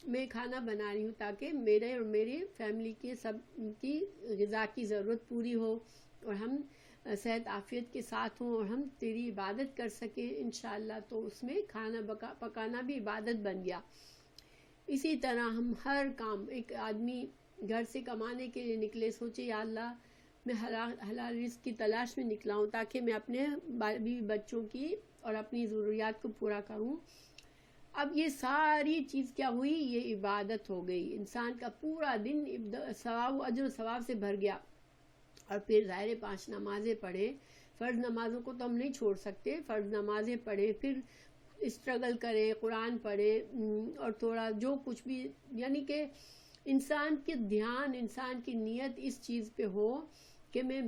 میں کھانا بنا رہی ہوں تاکہ میرے اور میری فیملی کے سب کی غذا کی ضرورت پوری ہو اور ہم صحت عافیت کے ساتھ ہوں اور ہم تیری عبادت کر سکیں انشاءاللہ، تو اس میں کھانا پکانا بھی عبادت بن گیا۔ اسی طرح ہم ہر کام، ایک آدمی گھر سے کمانے کے لیے نکلے، سوچے یا اللہ میں حلال رزق کی تلاش میں نکلا ہوں تاکہ میں اپنے بیوی بچوں کی اور اپنی ضروریات کو پورا کروں۔ اب یہ ساری چیز کیا ہوئی؟ یہ عبادت ہو گئی، انسان کا پورا دن ثواب، اجر و ثواب سے بھر گیا۔ اور پھر ظاہر 5 نمازیں پڑھے، فرض نمازوں کو تو ہم نہیں چھوڑ سکتے، فرض نمازیں پڑھے، پھر اسٹرگل کرے، قرآن پڑھے، اور تھوڑا جو کچھ بھی، یعنی کہ انسان کے دھیان، انسان کی نیت اس چیز پہ ہو کہ میں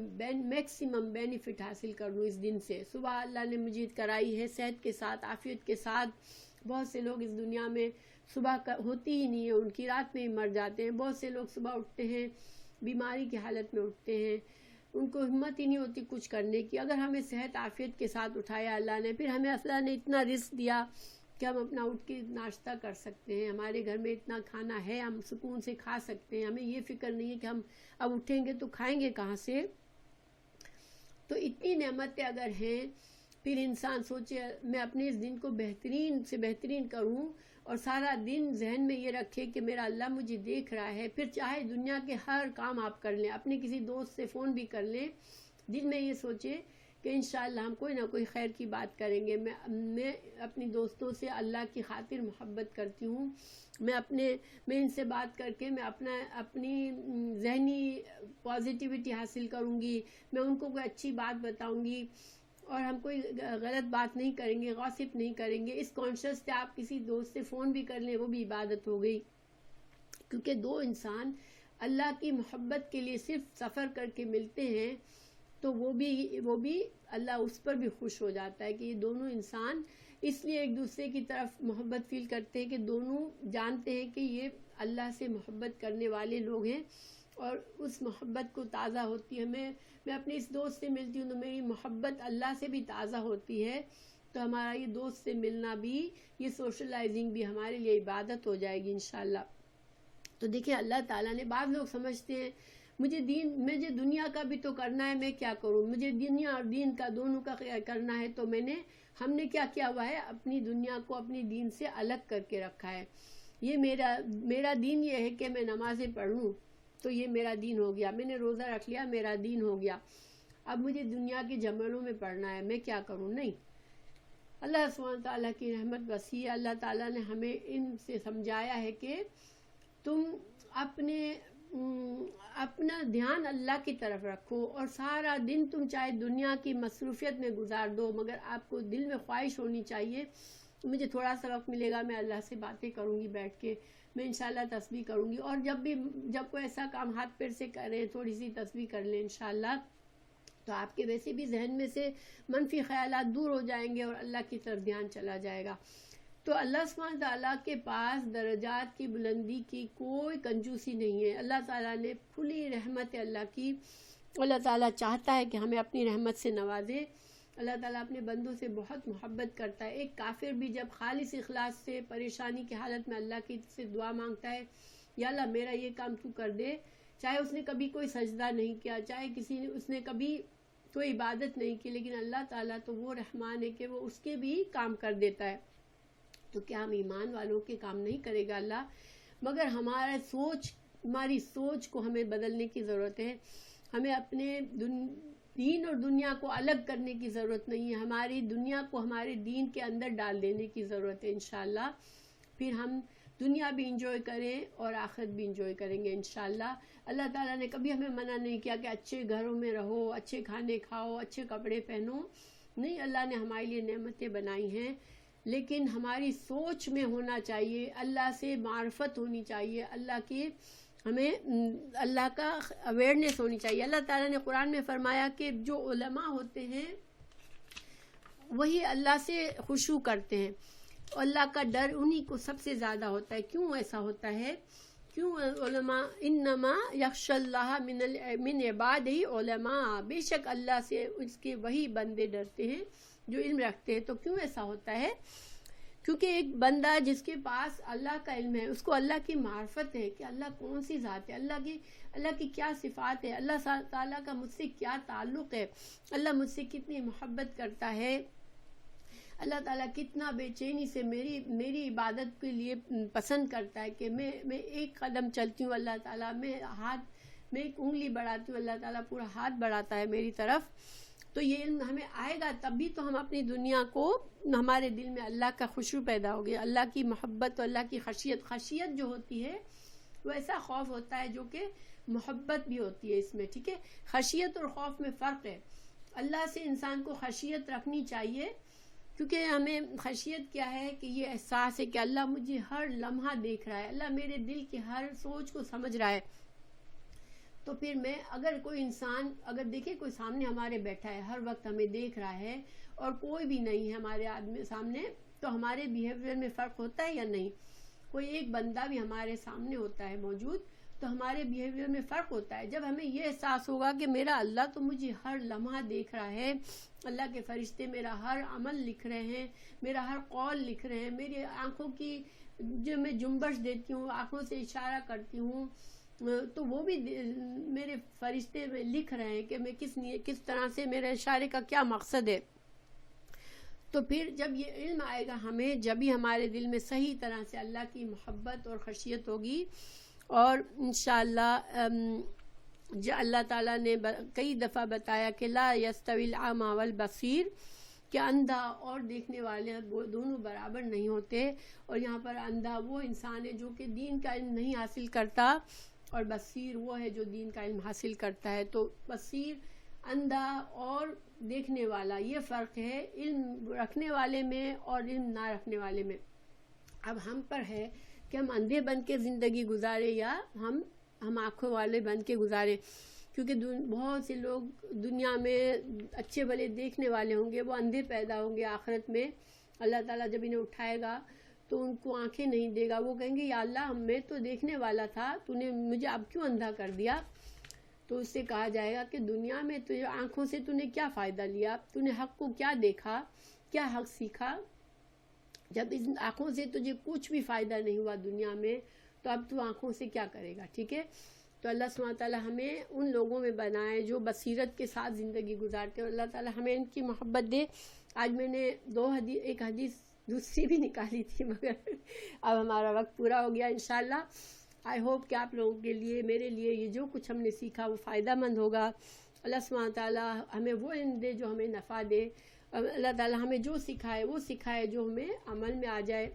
میکسیمم بینیفٹ حاصل کر لوں اس دن سے۔ صبح اللہ نے مجھے کرائی ہے صحت کے ساتھ، عافیت کے ساتھ۔ بہت سے لوگ اس دنیا میں صبح ہوتی ہی نہیں ہے، ان کی رات میں ہی مر جاتے ہیں۔ بہت سے لوگ صبح اٹھتے ہیں بیماری کی حالت میں اٹھتے ہیں، ان کو ہمت ہی نہیں ہوتی کچھ کرنے کی۔ اگر ہمیں صحت عافیت کے ساتھ اٹھایا اللہ نے، پھر ہمیں اللہ نے اتنا رزق دیا کہ ہم اپنا اٹھ کے ناشتہ کر سکتے ہیں، ہمارے گھر میں اتنا کھانا ہے، ہم سکون سے کھا سکتے ہیں، ہمیں یہ فکر نہیں ہے کہ ہم اب اٹھیں گے تو کھائیں گے کہاں سے۔ تو اتنی نعمتیں اگر ہیں، پھر انسان سوچے میں اپنے اس دن کو بہترین سے بہترین کروں، اور سارا دن ذہن میں یہ رکھے کہ میرا اللہ مجھے دیکھ رہا ہے۔ پھر چاہے دنیا کے ہر کام آپ کر لیں، اپنے کسی دوست سے فون بھی کر لیں، دن میں یہ سوچے کہ انشاءاللہ ہم کوئی نہ کوئی خیر کی بات کریں گے۔ میں اپنی دوستوں سے اللہ کی خاطر محبت کرتی ہوں، میں ان سے بات کر کے میں اپنی ذہنی پازیٹیوٹی حاصل کروں گی، میں ان کو کوئی اچھی بات بتاؤں گی، اور ہم کوئی غلط بات نہیں کریں گے، غاسپ نہیں کریں گے۔ اس کانشیس سے آپ کسی دوست سے فون بھی کر لیں، وہ بھی عبادت ہو گئی، کیونکہ دو انسان اللہ کی محبت کے لیے صرف سفر کر کے ملتے ہیں تو وہ بھی اللہ اس پر بھی خوش ہو جاتا ہے کہ یہ دونوں انسان اس لیے ایک دوسرے کی طرف محبت فیل کرتے ہیں کہ دونوں جانتے ہیں کہ یہ اللہ سے محبت کرنے والے لوگ ہیں اور اس محبت کو تازہ ہوتی ہے. میں اپنے اس دوست سے ملتی ہوں تو میری محبت اللہ سے بھی تازہ ہوتی ہے. تو ہمارا یہ دوست سے ملنا بھی, یہ سوشلائزنگ بھی ہمارے لیے عبادت ہو جائے گی انشاءاللہ. تو دیکھیں اللہ تعالیٰ نے, بعض لوگ سمجھتے ہیں مجھے دنیا کا بھی تو کرنا ہے, میں کیا کروں, مجھے دنیا اور دین کا دونوں کا کرنا ہے. تو ہم نے کیا کیا ہوا ہے, اپنی دنیا کو اپنی دین سے الگ کر کے رکھا ہے. یہ میرا دین یہ ہے کہ میں نمازیں پڑھوں تو یہ میرا دین ہو گیا, میں نے روزہ رکھ لیا میرا دین ہو گیا. اب مجھے دنیا کے جھمیلوں میں پڑھنا ہے, میں کیا کروں. نہیں, اللہ سبحانہ تعالیٰ کی رحمت وسیع ہے. اللہ تعالیٰ نے ہمیں ان سے سمجھایا ہے کہ تم اپنا دھیان اللہ کی طرف رکھو, اور سارا دن تم چاہے دنیا کی مصروفیت میں گزار دو, مگر آپ کو دل میں خواہش ہونی چاہیے مجھے تھوڑا سا وقت ملے گا, میں اللہ سے باتیں کروں گی بیٹھ کے, میں انشاءاللہ تسبیح کروں گی. اور جب کوئی ایسا کام ہاتھ پیر سے کریں, تھوڑی سی تسبیح کر لیں انشاءاللہ, تو آپ کے ویسے بھی ذہن میں سے منفی خیالات دور ہو جائیں گے اور اللہ کی طرف دھیان چلا جائے گا. تو اللہ سبحانہ تعالیٰ کے پاس درجات کی بلندی کی کوئی کنجوسی نہیں ہے. اللہ تعالیٰ نے کھلی رحمت اللہ کی, اللہ تعالیٰ چاہتا ہے کہ ہمیں اپنی رحمت سے نوازے. اللہ تعالیٰ اپنے بندوں سے بہت محبت کرتا ہے. ایک کافر بھی جب خالص اخلاص سے پریشانی کی حالت میں اللہ کی سے دعا مانگتا ہے, یا اللہ میرا یہ کام تو کر دے, چاہے اس نے کبھی کوئی سجدہ نہیں کیا, چاہے اس نے کبھی کوئی عبادت نہیں کی, لیکن اللہ تعالیٰ تو وہ رحمان ہے کہ وہ اس کے بھی کام کر دیتا ہے. تو کیا ہم ایمان والوں کے کام نہیں کرے گا اللہ؟ مگر ہماری سوچ کو ہمیں بدلنے کی ضرورت ہے. ہمیں اپنے دین اور دنیا کو الگ کرنے کی ضرورت نہیں ہے, ہماری دنیا کو ہمارے دین کے اندر ڈال دینے کی ضرورت ہے انشاءاللہ. پھر ہم دنیا بھی انجوائے کریں اور آخرت بھی انجوائے کریں گے انشاءاللہ. اللہ تعالیٰ نے کبھی ہمیں منع نہیں کیا کہ اچھے گھروں میں رہو, اچھے کھانے کھاؤ, اچھے کپڑے پہنو. نہیں, اللہ نے ہمارے لیے نعمتیں بنائی ہیں, لیکن ہماری سوچ میں ہونا چاہیے, اللہ سے معرفت ہونی چاہیے, ہمیں اللہ کا اویئرنیس ہونی چاہیے. اللہ تعالیٰ نے قرآن میں فرمایا کہ جو علماء ہوتے ہیں وہی اللہ سے خشوع کرتے ہیں, اللہ کا ڈر انہی کو سب سے زیادہ ہوتا ہے. کیوں ایسا ہوتا ہے؟ کیوں علماء انما یخشی اللہ من عبادہ علماء, بے شک اللہ سے اس کے وہی بندے ڈرتے ہیں جو علم رکھتے ہیں. تو کیوں ایسا ہوتا ہے؟ کیونکہ ایک بندہ جس کے پاس اللہ کا علم ہے, اس کو اللہ کی معرفت ہے کہ اللہ کون سی ذات ہے, اللہ کی کیا صفات ہے, اللہ تعالیٰ کا مجھ سے کیا تعلق ہے, اللہ مجھ سے کتنی محبت کرتا ہے, اللہ تعالیٰ کتنا بے چینی سے میری عبادت کے لیے پسند کرتا ہے کہ میں ایک قدم چلتی ہوں, اللہ تعالیٰ میں ایک انگلی بڑھاتی ہوں, اللہ تعالیٰ پورا ہاتھ بڑھاتا ہے میری طرف. تو یہ علم ہمیں آئے گا تبھی تو ہم اپنی دنیا کو, ہمارے دل میں اللہ کا خشوع پیدا ہوگی, اللہ کی محبت اور اللہ کی خشیت جو ہوتی ہے وہ ایسا خوف ہوتا ہے جو کہ محبت بھی ہوتی ہے اس میں. ٹھیک ہے, خشیت اور خوف میں فرق ہے. اللہ سے انسان کو خشیت رکھنی چاہیے, کیونکہ ہمیں خشیت کیا ہے کہ یہ احساس ہے کہ اللہ مجھے ہر لمحہ دیکھ رہا ہے, اللہ میرے دل کی ہر سوچ کو سمجھ رہا ہے. تو پھر اگر کوئی انسان, اگر دیکھیں کوئی سامنے ہمارے بیٹھا ہے, ہر وقت ہمیں دیکھ رہا ہے, اور کوئی بھی نہیں ہے ہمارے آدمی سامنے, تو ہمارے بیہیویئر میں فرق ہوتا ہے یا نہیں؟ کوئی ایک بندہ بھی ہمارے سامنے ہوتا ہے موجود, تو ہمارے بیہیویئر میں فرق ہوتا ہے. جب ہمیں یہ احساس ہوگا کہ میرا اللہ تو مجھے ہر لمحہ دیکھ رہا ہے, اللہ کے فرشتے میرا ہر عمل لکھ رہے ہیں, میرا ہر قول لکھ رہے ہیں, میری آنکھوں کی جو میں جنبش دیتی ہوں, آنکھوں سے اشارہ کرتی ہوں, تو وہ بھی میرے فرشتے میں لکھ رہے ہیں کہ میں کس طرح سے, میرے اشارے کا کیا مقصد ہے. تو پھر جب یہ علم آئے گا ہمیں, جب ہی ہمارے دل میں صحیح طرح سے اللہ کی محبت اور خشیت ہوگی. اور انشاءاللہ اللہ تعالیٰ نے کئی دفعہ بتایا کہ لا یستوی الاعمی والبصیر, کہ اندھا اور دیکھنے والے دونوں برابر نہیں ہوتے. اور یہاں پر اندھا وہ انسان ہے جو کہ دین کا علم نہیں حاصل کرتا, اور بصیر وہ ہے جو دین کا علم حاصل کرتا ہے. تو بصیر, اندھا اور دیکھنے والا, یہ فرق ہے علم رکھنے والے میں اور علم نہ رکھنے والے میں. اب ہم پر ہے کہ ہم اندھے بن کے زندگی گزارے یا ہم آنکھوں والے بن کے گزارے, کیونکہ بہت سے لوگ دنیا میں اچھے بھلے دیکھنے والے ہوں گے, وہ اندھے پیدا ہوں گے. آخرت میں اللہ تعالیٰ جب انہیں اٹھائے گا تو ان کو آنکھیں نہیں دے گا، وہ کہیں گے یا اللہ میں تو دیکھنے والا تھا، تو نے مجھے اب کیوں اندھا کر دیا؟ تو اس سے کہا جائے گا کہ دنیا میں تجھے آنکھوں سے تو نے کیا فائدہ لیا، تو نے حق کو کیا دیکھا، کیا حق سیکھا؟ جب اس آنکھوں سے تجھے کچھ بھی فائدہ نہیں ہوا دنیا میں، تو اب تو آنکھوں سے کیا کرے گا؟ ٹھیک ہے، تو اللہ سبحانہ تعالیٰ ہمیں ان لوگوں میں بنائے جو بصیرت کے ساتھ زندگی گزارتے ہیں، اور اللہ تعالیٰ ہمیں ان کی محبت دے۔ آج میں نے ایک حدیث دوسری بھی نکالی تھی، مگر اب ہمارا وقت پورا ہو گیا۔ انشاءاللہ آئی ہوپ کہ آپ لوگوں کے لیے، میرے لیے یہ جو کچھ ہم نے سیکھا وہ فائدہ مند ہوگا۔ اللہ سبحانہ تعالیٰ ہمیں وہ علم دے جو ہمیں نفع دے، اللہ تعالیٰ ہمیں جو سکھائے وہ سکھائے جو ہمیں عمل میں آ جائے۔